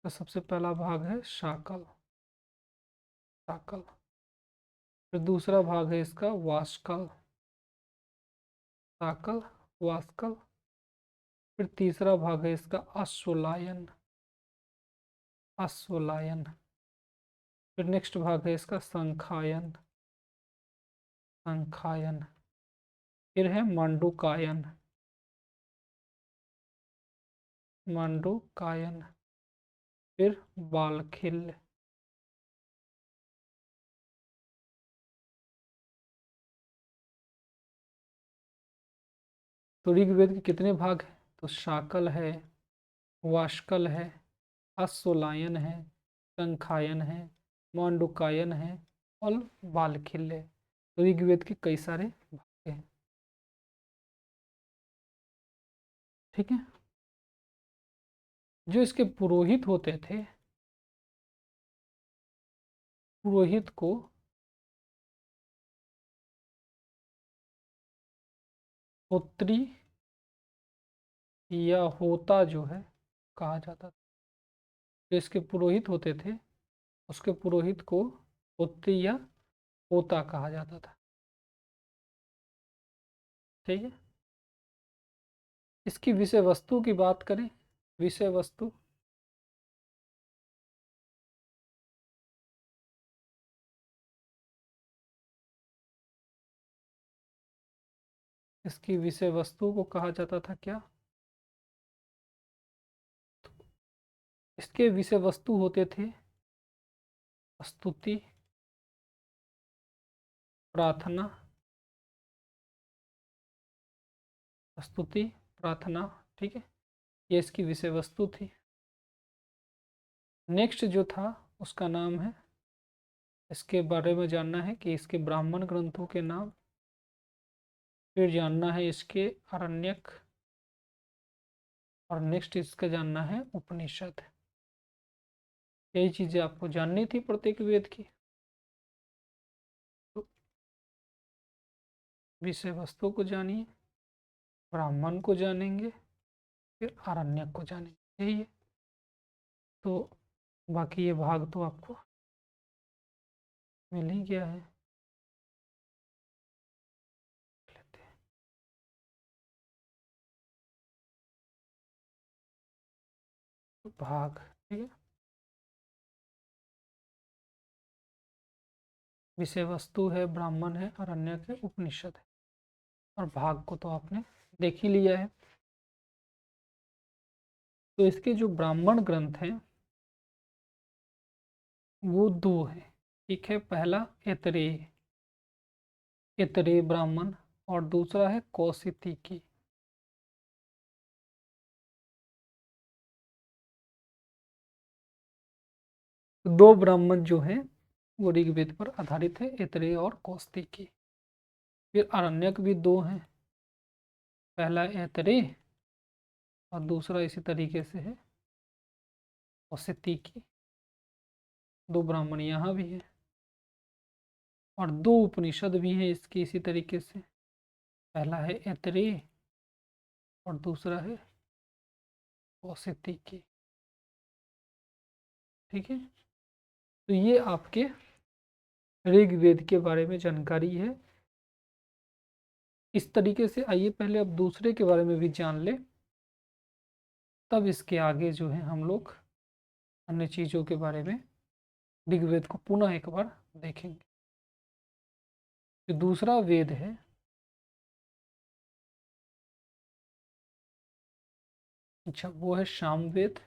तो सबसे पहला भाग है शाकल, शाकल। फिर दूसरा भाग है इसका वास्कल, शाकल, वास्कल। फिर तीसरा भाग है इसका अश्वलायन, अश्वलायन। फिर नेक्स्ट भाग है इसका संखायन, संखायन। फिर है मंडूकायन, मंडूकायन। फिर बालखिल। तो ऋग्वेद के कितने भाग हैं, तो शाकल है, वाष्कल है, अश्वलायन है, संखायन है, मांडुकायन है और बालखिल है। तो ऋग्वेद के कई सारे भाग हैं, ठीक है। जो इसके पुरोहित होते थे, पुरोहित को होत्री या होता जो है कहा जाता था। जो इसके पुरोहित होते थे, उसके पुरोहित को होत्री या होता कहा जाता था, ठीक है। इसकी विषय वस्तु की बात करें, विषय वस्तु, इसकी विषय वस्तु को कहा जाता था क्या, इसके विषय वस्तु होते थे स्तुति, प्रार्थना, स्तुति, प्रार्थना, ठीक है। ये इसकी विषय वस्तु थी। नेक्स्ट जो था उसका नाम है, इसके बारे में जानना है कि इसके ब्राह्मण ग्रंथों के नाम। फिर जानना है इसके आरण्यक, और नेक्स्ट इसका जानना है उपनिषद। यही चीजें आपको जाननी थी प्रत्येक वेद की। तो विषय वस्तु को जानिए, ब्राह्मण को जानेंगे, फिर आरण्यक को जानेंगे, यही है। तो बाकी ये भाग तो आपको मिल ही गया है। भाग, ठीक है। विषय वस्तु है, ब्राह्मण है, आरण्यक है, उपनिषद है, और भाग को तो आपने देख ही लिया है। तो इसके जो ब्राह्मण ग्रंथ हैं वो दो हैं, ठीक है। पहला ऐतरेय, ऐतरेय ब्राह्मण, और दूसरा है कौशिकी। दो ब्राह्मण जो हैं वो ऋग्वेद पर आधारित है, ऐतरेय और कौशिकी। फिर आरण्यक भी दो हैं, पहला ऐतरेय और दूसरा इसी तरीके से है कौशिकी। दो ब्राह्मण यहाँ भी है, और दो उपनिषद भी हैं इसके इसी तरीके से, पहला है ऐतरेय और दूसरा है कौशिकी, ठीक है। तो ये आपके ऋग्वेद के बारे में जानकारी है। इस तरीके से आइए पहले अब दूसरे के बारे में भी जान ले, तब इसके आगे जो है हम लोग अन्य चीज़ों के बारे में ऋग्वेद को पुनः एक बार देखेंगे। जो दूसरा वेद है अच्छा वो है सामवेद।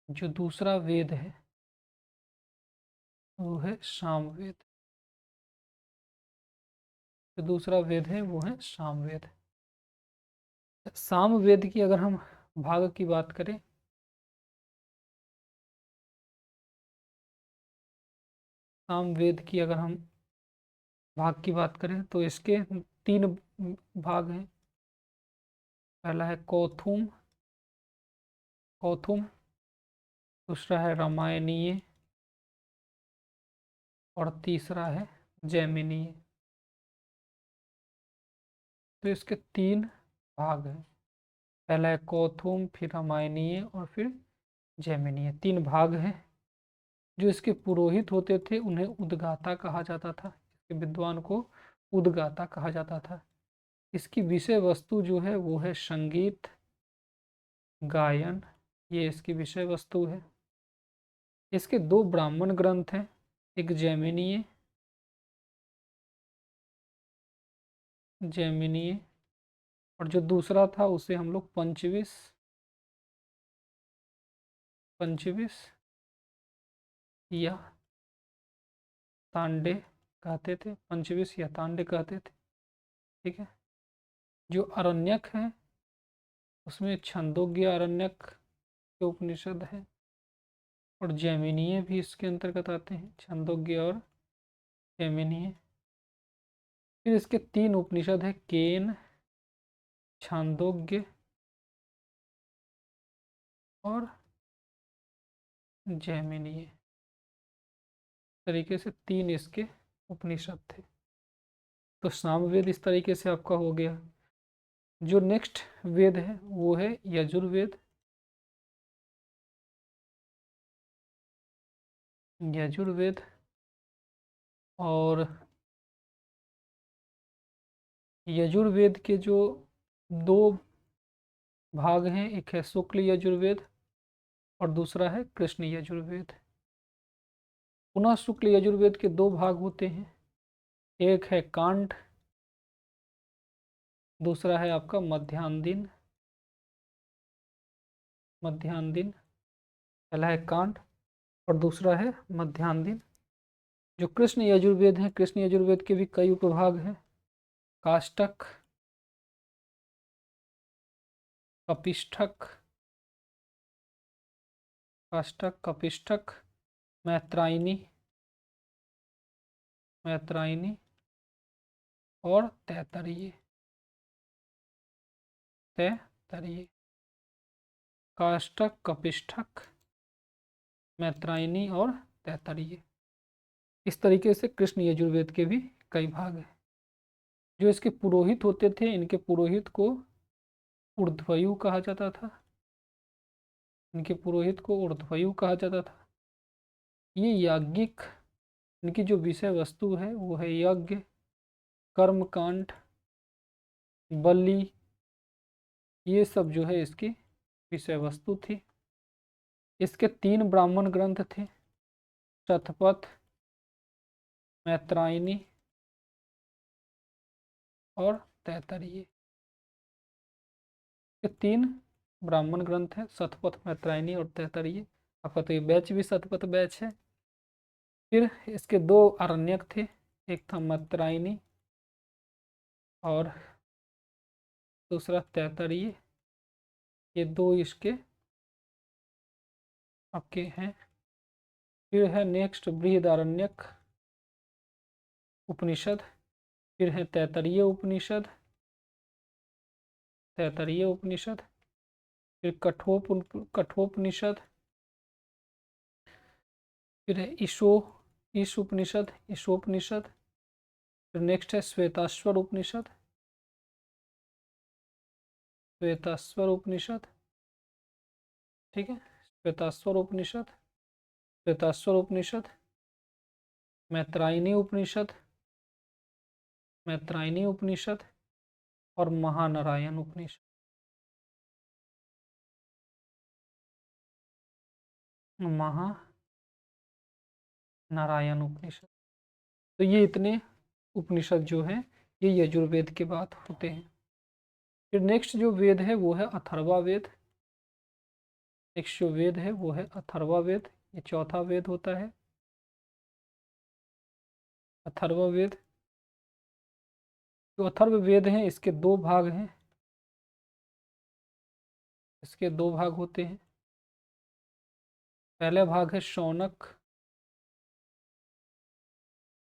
जो दूसरा वेद है वो है सामवेद। जो दूसरा वेद है वो है सामवेद। सामवेद की अगर हम भाग की बात करें, सामवेद की अगर हम भाग की बात करें तो इसके तीन भाग हैं। पहला है कौथुम, कौथुम, दूसरा है रामायणीय, और तीसरा है जैमिनीय। तो इसके तीन भाग हैं, पहला है कौथुम, फिर रामायणीय और फिर जैमिनीय। तीन भाग हैं। जो इसके पुरोहित होते थे उन्हें उद्गाता कहा जाता था, इसके विद्वान को उद्गाता कहा जाता था। इसकी विषय वस्तु जो है वो है संगीत, गायन, ये इसकी विषय वस्तु है। इसके दो ब्राह्मण ग्रंथ हैं, एक जैमिनीय, जैमिनीय, और जो दूसरा था उसे हम लोग पंचविश, पंचविश या तांडे कहते थे, पंचविश या तांडे कहते थे, ठीक है। जो अरण्यक है उसमें छंदोग्य अरण्यक के उपनिषद है, और जैमिनीय भी इसके अंतर्गत आते हैं, छंदोग्य और जैमिनीय। फिर इसके तीन उपनिषद है, केन, छांदोग्य और जैमिनीय। तरीके से तीन इसके उपनिषद थे। तो सामवेद इस तरीके से आपका हो गया। जो नेक्स्ट वेद है वो है यजुर्वेद। यजुर्वेद, और यजुर्वेद के जो दो भाग हैं, एक है शुक्ल यजुर्वेद और दूसरा है कृष्ण यजुर्वेद। पुनः शुक्ल यजुर्वेद के दो भाग होते हैं, एक है कांड, दूसरा है आपका मध्याह्न दिन। मध्याह्न दिन, पहला है कांड और दूसरा है मध्याह्न दिन। जो कृष्ण यजुर्वेद है, कृष्ण यजुर्वेद के भी कई उपभाग हैं, काष्टक, कपिष्ठक, काष्टक, कपिष्ठक, मैत्रायनी, मैत्रायनी और तैतरीय, तैतरीय। काष्टक, कपिष्ठक, मैत्रायनी और तैतरीय। इस तरीके से कृष्ण यजुर्वेद के भी कई भाग हैं। जो इसके पुरोहित होते थे, इनके पुरोहित को ऊर्ध्वयु कहा जाता था, इनके पुरोहित को ऊर्ध्वयु कहा जाता था। ये याज्ञिक, इनकी जो विषय वस्तु है वो है यज्ञ, कर्मकांड, बलि, ये सब जो है इसकी विषय वस्तु थी। इसके 3 ब्राह्मण ग्रंथ थे, शतपथ, मैत्रायनी और तैत्तरीय। ये 3 ब्राह्मण ग्रंथ हैं, शतपथ, मैत्रायनी और तैत्तरीय। आपका तो ये बैच भी शतपथ बैच है। फिर इसके 2 आरण्यक थे, एक था मैत्रायनी और दूसरा तैत्तरीय। ये 2 इसके आपके हैं। फिर है नेक्स्ट बृहदारण्यक उपनिषद, फिर है तैत्तरीय उपनिषद, तैत्तरीय उपनिषद, फिर कठोपनिषद, फिर है ईश उपनिषद, ईशोपनिषद, फिर नेक्स्ट है श्वेताश्वर उपनिषद, श्वेताश्वर उपनिषद। ठीक है, श्वेताश्वर उपनिषद, श्वेताश्वर उपनिषद, मैत्रायनी उपनिषद, मैत्रायनी उपनिषद और महानारायण उपनिषद। महानारायण उपनिषद। तो ये इतने उपनिषद जो है ये यजुर्वेद के बाद होते हैं। फिर नेक्स्ट जो वेद है वो है अथर्वा वेद। नेक्स्ट जो वेद है वो है अथर्वा वेद, ये चौथा वेद होता है अथर्वा वेद। जो अथर्व वेद हैं इसके 2 भाग हैं, इसके 2 भाग होते हैं। पहला भाग है शौनक,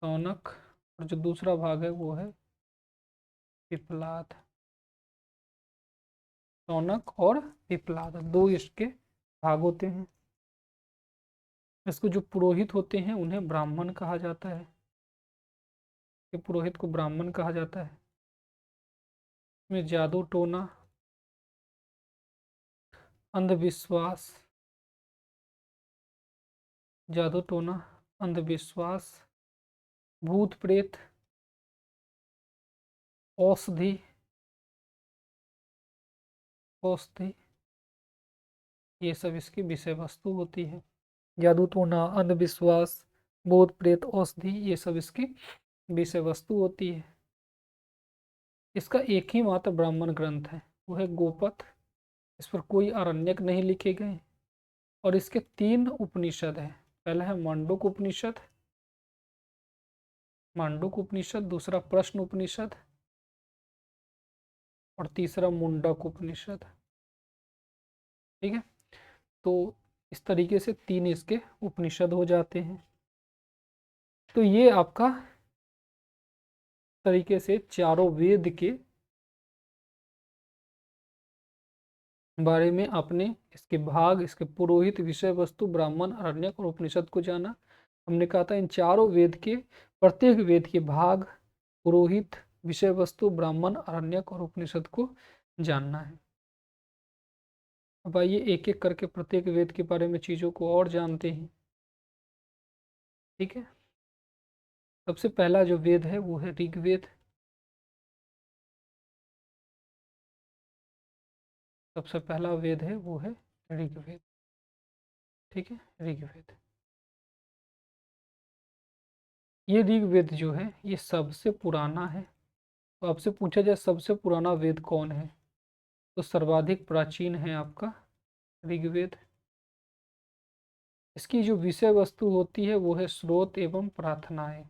शौनक, और जो दूसरा भाग है वो है पिप्पलाद। शौनक और पिप्पलाद 2 इसके भाग होते हैं। इसको जो पुरोहित होते हैं उन्हें ब्राह्मण कहा जाता है, कि पुरोहित को ब्राह्मण कहा जाता है। इसमें जादू टोना, अंधविश्वास, जादू टोना, अंधविश्वास, भूत प्रेत, औषधि, औषधि, ये सब इसकी विषय वस्तु होती है। जादू टोना, अंधविश्वास, भूत प्रेत, औषधि, ये सब इसकी विषय वस्तु होती है। इसका एक ही मात्र ब्राह्मण ग्रंथ है, वो है गोपथ। इस पर कोई आरण्यक नहीं लिखे गए और इसके 3 उपनिषद हैं। पहला है मांडुक उपनिषद, मांडुक उपनिषद, दूसरा प्रश्न उपनिषद और तीसरा मुंडक उपनिषद। ठीक है, तो इस तरीके से 3 इसके उपनिषद हो जाते हैं। तो ये आपका तरीके से चारों वेद के बारे में आपने इसके भाग, इसके पुरोहित, विषय वस्तु, ब्राह्मण, आरण्यक और उपनिषद को जाना। हमने कहा था इन चारों वेद के, प्रत्येक वेद के भाग, पुरोहित, विषय वस्तु, ब्राह्मण, आरण्यक और उपनिषद को जानना है। अब आइए एक एक करके प्रत्येक वेद के बारे में चीज़ों को और जानते हैं। ठीक है, सबसे पहला जो वेद है वो है ऋग्वेद। सबसे पहला वेद है वो है ऋग्वेद। ठीक है, ऋग्वेद। ये ऋग्वेद जो है ये सबसे पुराना है। तो आपसे पूछा जाए सबसे पुराना वेद कौन है, तो सर्वाधिक प्राचीन है आपका ऋग्वेद। इसकी जो विषय वस्तु होती है वो है स्रोत एवं प्रार्थनाएं,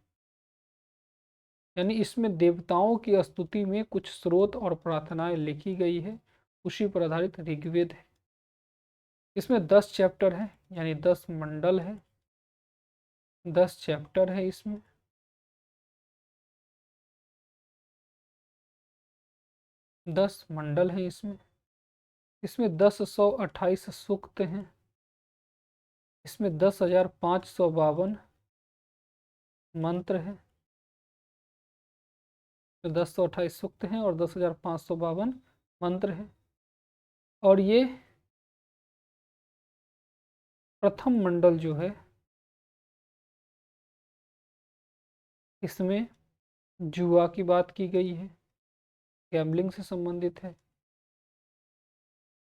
यानी इसमें देवताओं की स्तुति में कुछ स्रोत और प्रार्थनाएं लिखी गई है, उसी पर आधारित ऋग्वेद है। इसमें 10 चैप्टर है, यानी 10 मंडल है, 10 चैप्टर है इसमें। 10 मंडल है इसमें। इसमें 10,128 सूक्त हैं। इसमें 10,552 मंत्र हैं। तो 10,128 सूक्त हैं और 10,552 मंत्र हैं। और ये प्रथम मंडल जो है इसमें जुआ की बात की गई है, गैम्बलिंग से संबंधित है।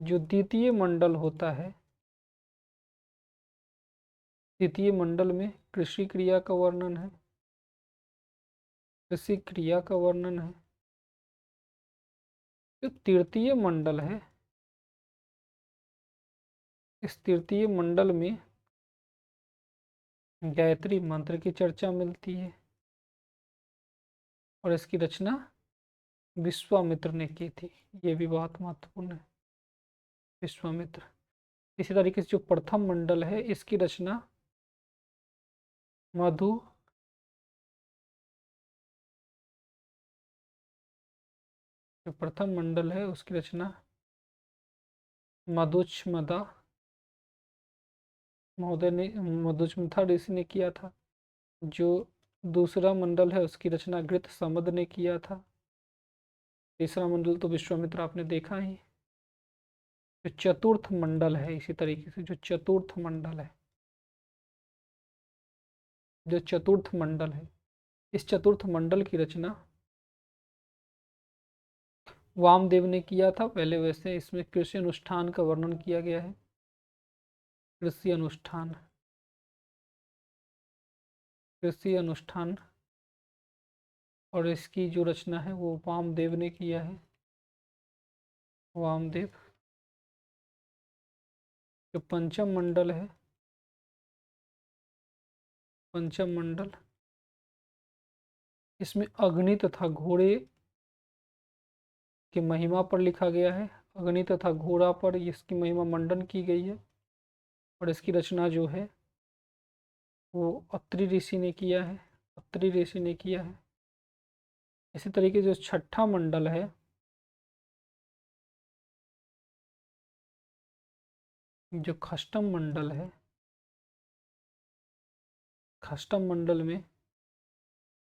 जो द्वितीय मंडल होता है, द्वितीय मंडल में कृषि क्रिया का वर्णन है, कृषि क्रिया का वर्णन है। जो तृतीय मंडल है, इस तृतीय मंडल में गायत्री मंत्र की चर्चा मिलती है और इसकी रचना विश्वामित्र ने की थी। ये भी बहुत महत्वपूर्ण है, विश्वामित्र। इसी तरीके से जो प्रथम मंडल है, इसकी रचना मधु, जो प्रथम मंडल है उसकी रचना मधुचमदा महोदय ने, मधुचमथा ऋषि ने किया था। जो दूसरा मंडल है उसकी रचना घृत समद ने किया था। तीसरा मंडल तो विश्वामित्र आपने देखा ही। जो चतुर्थ मंडल है, इसी तरीके से जो चतुर्थ मंडल है, जो चतुर्थ मंडल है, इस चतुर्थ मंडल की रचना वामदेव ने किया था। पहले वैसे इसमें कृषि अनुष्ठान का वर्णन किया गया है, कृषि अनुष्ठान, कृषि अनुष्ठान, और इसकी जो रचना है वो वामदेव ने किया है, वामदेव। जो पंचम मंडल है, पंचम मंडल, इसमें अग्नि तथा घोड़े की महिमा पर लिखा गया है। अग्नि तथा घोड़ा पर इसकी महिमा मंडन की गई है और इसकी रचना जो है वो अत्रि ऋषि ने किया है, अत्रि ऋषि ने किया है। इसी तरीके से जो छठा मंडल है, जो खष्टम मंडल है, खष्टम मंडल में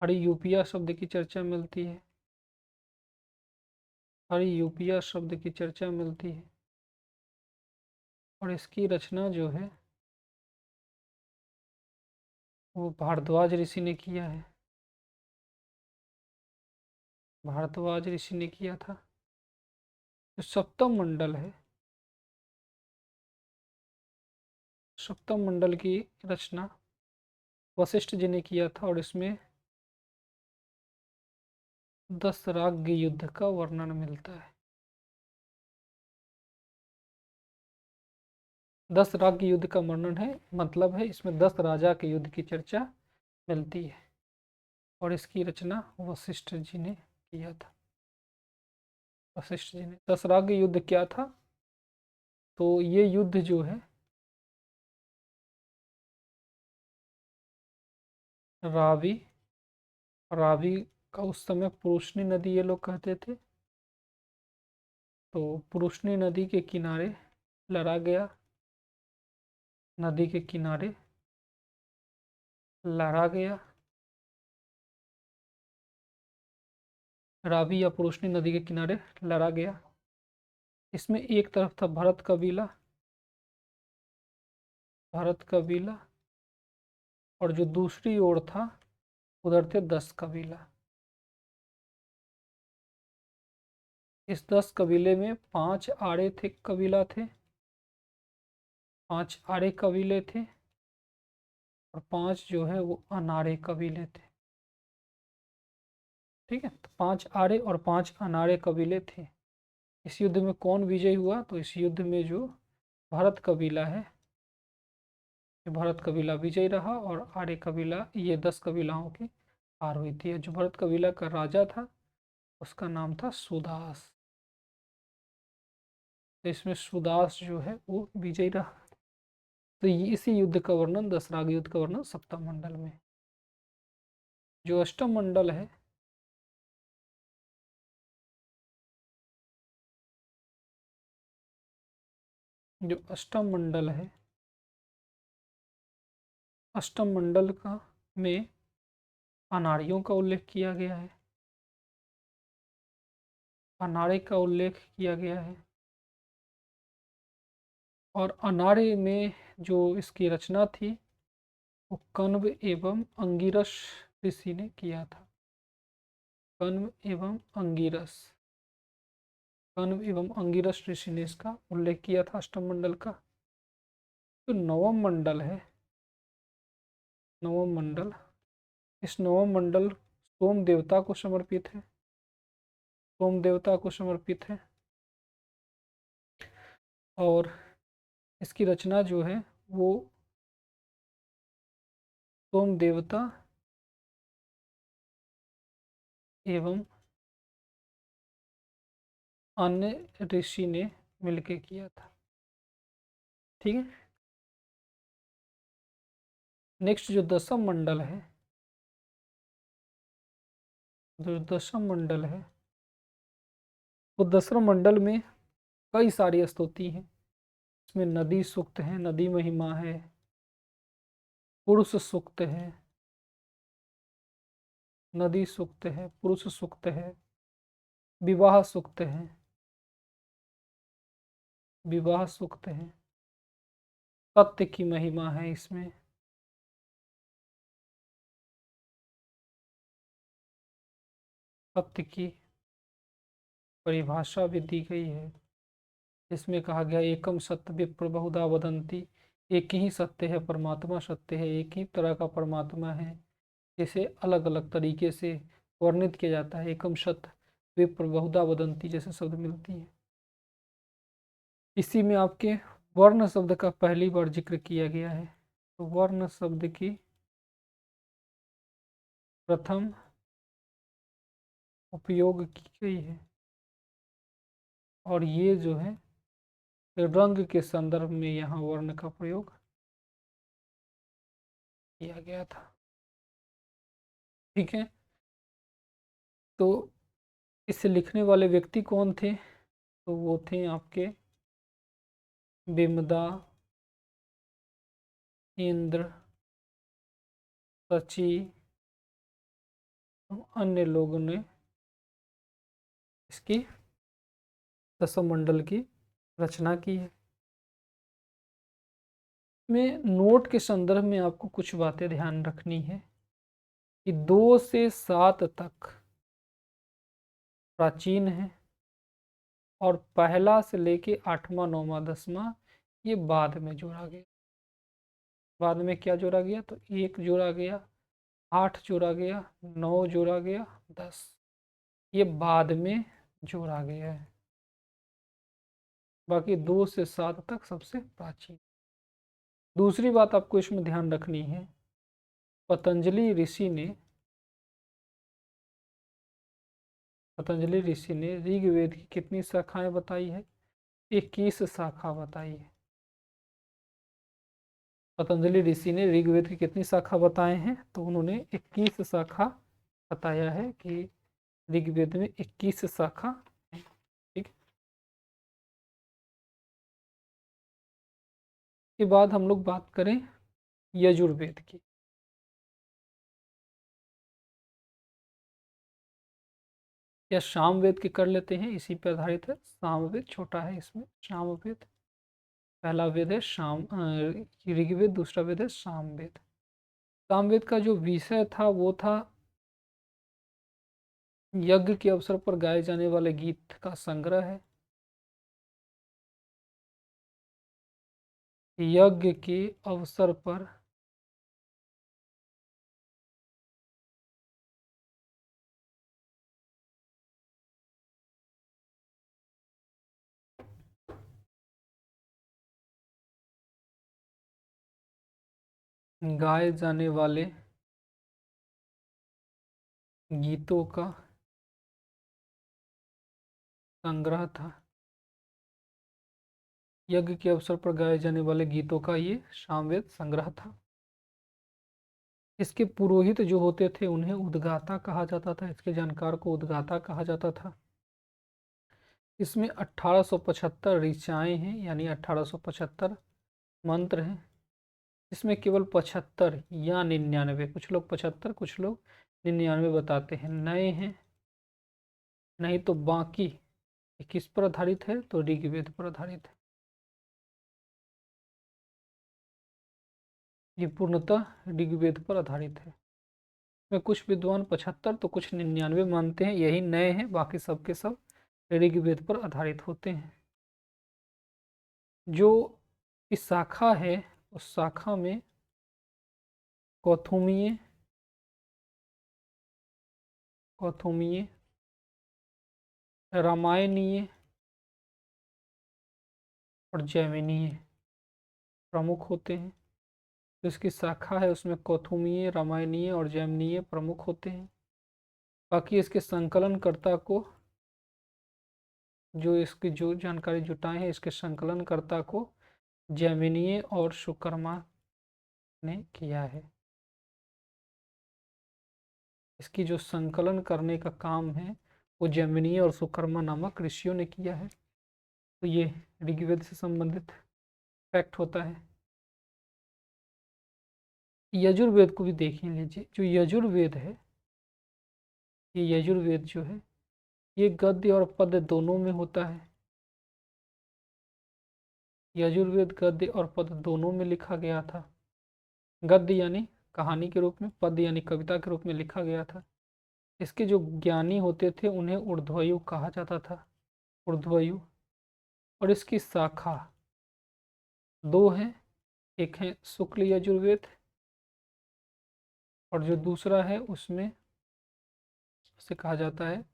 हरियूपिया शब्द की चर्चा मिलती है, हरियूपिया शब्द की चर्चा मिलती है और इसकी रचना जो है वो भारद्वाज ऋषि ने किया है, भारद्वाज ऋषि ने किया था। जो सप्तम मंडल है, सप्तम मंडल की रचना वशिष्ठ जी ने किया था और इसमें 10 राज्य युद्ध का वर्णन मिलता है। 10 राज्य युद्ध का वर्णन है, मतलब है इसमें 10 राजा के युद्ध की चर्चा मिलती है और इसकी रचना वशिष्ठ जी ने किया था। वशिष्ठ जी ने 10 राज्य युद्ध क्या था, तो ये युद्ध जो है रावी, रावी का उस समय पुरुषनी नदी ये लोग कहते थे, तो पुरुषनी नदी के किनारे लड़ा गया, नदी के किनारे लड़ा गया, रावी या पुरुषनी नदी के किनारे लड़ा गया। इसमें एक तरफ था भरत कबीला, भरत कबीला, और जो दूसरी ओर था उधर थे 10 कबीला। इस 10 कबीले में 5 आड़े थे, कबीला थे, 5 आड़े कबीले थे और 5 जो है वो अनाड़े कबीले थे। ठीक है, तो 5 आड़े और 5 अनाड़े कबीले थे। इस युद्ध में कौन विजय हुआ, तो इस युद्ध में जो भरत कबीला है, ये भरत कबीला विजय रहा और आर्य कबीला, ये 10 कबीलाओं की हार हुई थी। जो भरत कबीला का राजा था उसका नाम था सुदास, तो इसमें सुदास जो है वो विजयी रहा। तो इसी युद्ध का वर्णन, 10 राग युद्ध का वर्णन सप्तम मंडल में। जो अष्टम मंडल है, जो अष्टम मंडल है, अष्टम मंडल का में अनाड़ियों का उल्लेख किया गया है, अनाड़े का उल्लेख किया गया है और अनाड़े में जो इसकी रचना थी वो कण्व एवं अंगिरस ऋषि ने किया था, कण्व एवं अंगिरस। कण्व एवं अंगिरस ऋषि ने इसका उल्लेख किया था अष्टम मंडल का। तो नवम मंडल है, नवम मंडल, इस नवम मंडल सोम देवता को समर्पित है, सोम देवता को समर्पित है। और इसकी रचना जो है वो सोम देवता एवं अन्य ऋषि ने मिलकर किया था। ठीक है। नेक्स्ट जो दसम मंडल है, जो दसम मंडल है वो दसम मंडल में कई सारी स्तुति हैं। इसमें नदी सूक्त है, नदी महिमा है, पुरुष सूक्त है, नदी सूक्त है, पुरुष सूक्त है, विवाह सूक्त है, विवाह सूक्त है, सत्य की महिमा है इसमें, सत्य की परिभाषा भी दी गई है। इसमें कहा गया एकम सत्य विप्र बहुधा वदंती, एक ही सत्य है, परमात्मा सत्य है, एक ही तरह का परमात्मा है, जिसे अलग अलग तरीके से वर्णित किया जाता है। एकम सत्य विप्र बहुधा वदंती जैसे शब्द मिलती है। इसी में आपके वर्ण शब्द का पहली बार जिक्र किया गया है। तो वर्ण शब्द की प्रथम उपयोग की गई है, और ये जो है रंग के संदर्भ में यहाँ वर्ण का प्रयोग किया गया था। ठीक है। तो इसे लिखने वाले व्यक्ति कौन थे? तो वो थे आपके बिमदा, इंद्र, सची, अन्य लोगों ने इसकी दसम मंडल की रचना की है। में नोट के संदर्भ में आपको कुछ बातें ध्यान रखनी है कि 2 से 7 तक प्राचीन है, और पहला से लेके 8वां 9वां 10वां ये बाद में जोड़ा गया। बाद में क्या जोड़ा गया? तो 1 जोड़ा गया, 8 जोड़ा गया, 9 जोड़ा गया, 10 ये बाद में जोड़ा गया है। बाकी 2 से 7 तक सबसे प्राचीन। दूसरी बात आपको इसमें ध्यान रखनी है, पतंजलि ऋषि ने ऋग्वेद की कितनी शाखाएं बताई है? 21 शाखा बताई है। पतंजलि ऋषि ने ऋग्वेद की कितनी शाखा बताए हैं? तो उन्होंने 21 शाखा बताया है कि ऋग्वेद में 21 शाखा है। ठीक। के बाद हम लोग बात करें यजुर्वेद की। या सामवेद की कर लेते हैं, इसी पर आधारित है। सामवेद छोटा है, इसमें सामवेद पहला वेद है ऋग्वेद, दूसरा वेद है सामवेद। सामवेद का जो विषय था वो था यज्ञ के अवसर पर गाए जाने वाले गीत का संग्रह है। यज्ञ के अवसर पर गाए जाने वाले गीतों का संग्रह था। यज्ञ के अवसर पर गाए जाने वाले गीतों का ये सामवेद संग्रह था। इसके पुरोहित जो होते थे उन्हें उद्गाता कहा जाता था, इसके जानकार को उद्गाता कहा जाता था। इसमें 1875 ऋचाएं हैं, यानी 1875 मंत्र हैं। इसमें केवल 75 या 99, कुछ लोग 75 कुछ लोग 99 बताते हैं, नए हैं। नहीं तो बाकी किस पर आधारित है? तो ऋग्वेद पर आधारित है। ये पूर्णतः ऋग्वेद पर आधारित है। में कुछ विद्वान 75 तो कुछ 99 मानते हैं, यही नए हैं, बाकी सब के सब ऋग्वेद पर आधारित होते हैं। जो इस शाखा है उस शाखा में कौथुमीय, रामायणीय और जैमिनीय प्रमुख होते हैं। तो इसकी शाखा है उसमें कौथुमीय, रामायणीय और जैमिनीय प्रमुख होते हैं। बाकी इसके संकलनकर्ता को, जो इसकी जो जानकारी जुटाए हैं, इसके संकलनकर्ता को जैमिनीय और सुकर्मा ने किया है। इसकी जो संकलन करने का काम है वो जैमिनीय और सुकर्मा नामक ऋषियों ने किया है। तो ये ऋग्वेद से संबंधित फैक्ट होता है। यजुर्वेद को भी देख लीजिए। जो यजुर्वेद है, ये यजुर्वेद जो है ये गद्य और पद्य दोनों में होता है। यजुर्वेद गद्य और पद्य दोनों में लिखा गया था। गद्य यानी कहानी के रूप में, पद्य यानी कविता के रूप में लिखा गया था। इसके जो ज्ञानी होते थे उन्हें ऊर्ध्वयु कहा जाता था, ऊर्ध्वयु। और इसकी शाखा दो हैं, एक है शुक्ल यजुर्वेद और जो दूसरा है उसमें उसे कहा जाता है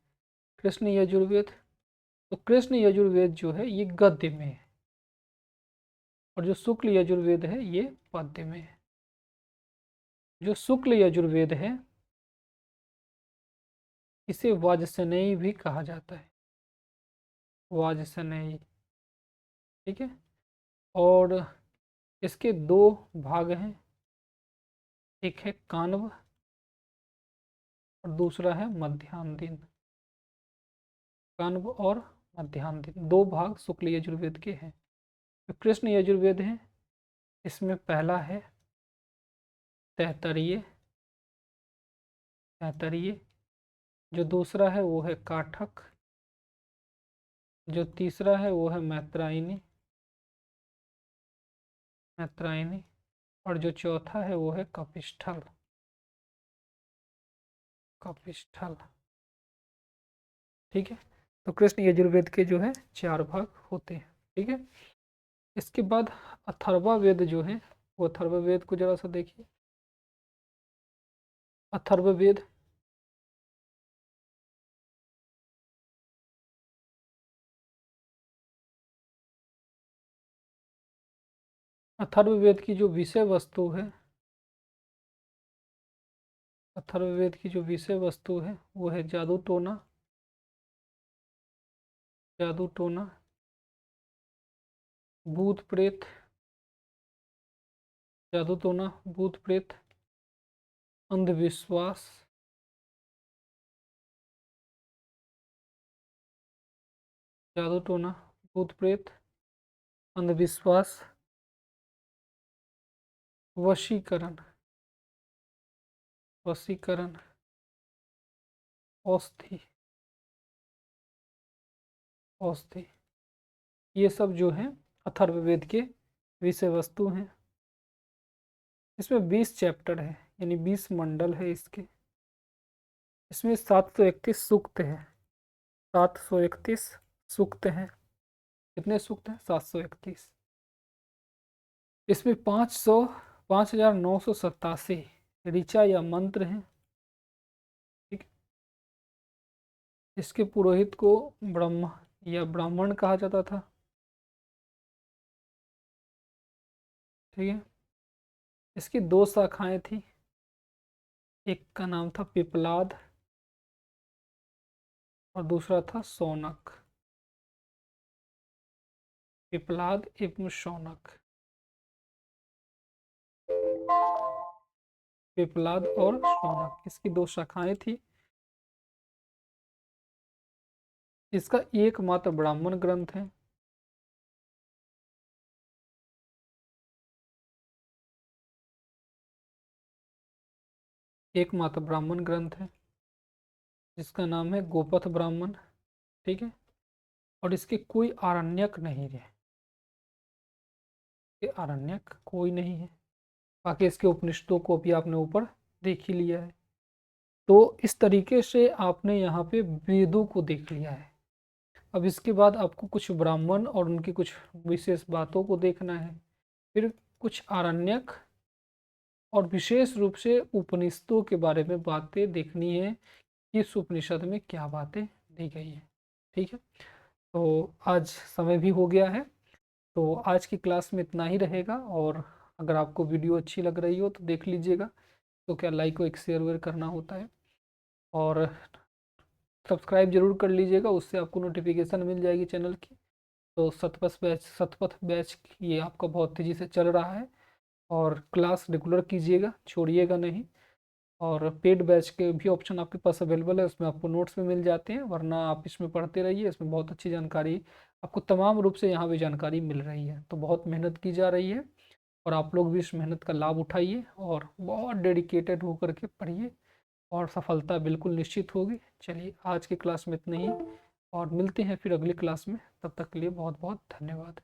कृष्ण यजुर्वेद। तो कृष्ण यजुर्वेद जो है ये गद्य में है और जो शुक्ल यजुर्वेद है ये पद्य में है। जो शुक्ल यजुर्वेद है इसे वाजसनेयी भी कहा जाता है, वाजसनेयी। ठीक है। और इसके दो भाग हैं, एक है कान्व और दूसरा है मध्याह्न दिन। कान्व और मध्याह्न दिन दो भाग शुक्ल यजुर्वेद के हैं। जो कृष्ण यजुर्वेद है इसमें पहला है तैत्तरीय, जो दूसरा है वो है काठक, जो तीसरा है वो है मैत्रायनी, और जो चौथा है वो है कपिष्ठल। ठीक है। तो कृष्ण यजुर्वेद के जो है 4 भाग होते हैं। ठीक है। इसके बाद अथर्ववेद जो है, वो अथर्ववेद को जरा सा देखिए। अथर्ववेद अथर्ववेद की जो विषय वस्तु है, अथर्ववेद की जो विषय वस्तु है वो है जादू टोना, भूत प्रेत, जादू टोना, भूत प्रेत, अंधविश्वास, जादू टोना, भूत प्रेत, अंधविश्वास, वशीकरण, औषधि, ये सब जो है अथर्ववेद के विषय वस्तु हैं। इसमें 20 चैप्टर है, यानी 20 मंडल है इसके। इसमें 731 सूक्त है, 731 सूक्त हैं। कितने सूक्त हैं? 731। इसमें 5,987 ऋचा या मंत्र हैं। ठीक। इसके पुरोहित को ब्रह्मा या ब्राह्मण कहा जाता था। ठीक है। इसकी 2 शाखाएं थी, एक का नाम था पिपलाद और दूसरा था शौनक। पिपलाद एवं शौनक, पिपलाद और शौनक, इसकी 2 शाखाएं थी। इसका एकमात्र ब्राह्मण ग्रंथ है। एकमात्र ब्राह्मण ग्रंथ है जिसका नाम है गोपथ ब्राह्मण। ठीक है। और इसके कोई आरण्यक नहीं है, ये आरण्यक कोई नहीं है। बाकी इसके उपनिषदों को भी आपने ऊपर देख ही लिया है। तो इस तरीके से आपने यहाँ पे वेदों को देख लिया है। अब इसके बाद आपको कुछ ब्राह्मण और उनकी कुछ विशेष बातों को देखना है, फिर कुछ आरण्यक और विशेष रूप से उपनिषदों के बारे में बातें देखनी है कि इस उपनिषद में क्या बातें दी गई है। ठीक है, तो आज समय भी हो गया है, तो आज की क्लास में इतना ही रहेगा। और अगर आपको वीडियो अच्छी लग रही हो तो देख लीजिएगा, तो क्या लाइक को एक शेयर वेयर करना होता है, और सब्सक्राइब जरूर कर लीजिएगा, उससे आपको नोटिफिकेशन मिल जाएगी चैनल की। तो सतपथ बैच ये आपका बहुत तेज़ी से चल रहा है, और क्लास रेगुलर कीजिएगा, छोड़िएगा नहीं। और पेड बैच के भी ऑप्शन आपके पास अवेलेबल है, उसमें आपको नोट्स में मिल जाते हैं, वरना आप इसमें पढ़ते रहिए, इसमें बहुत अच्छी जानकारी आपको तमाम रूप से यहाँ भी जानकारी मिल रही है। तो बहुत मेहनत की जा रही है, और आप लोग भी इस मेहनत का लाभ उठाइए और बहुत डेडिकेटेड होकर के पढ़िए, और सफलता बिल्कुल निश्चित होगी। चलिए आज की क्लास में इतना ही, और मिलते हैं फिर अगली क्लास में। तब तक के लिए बहुत बहुत धन्यवाद।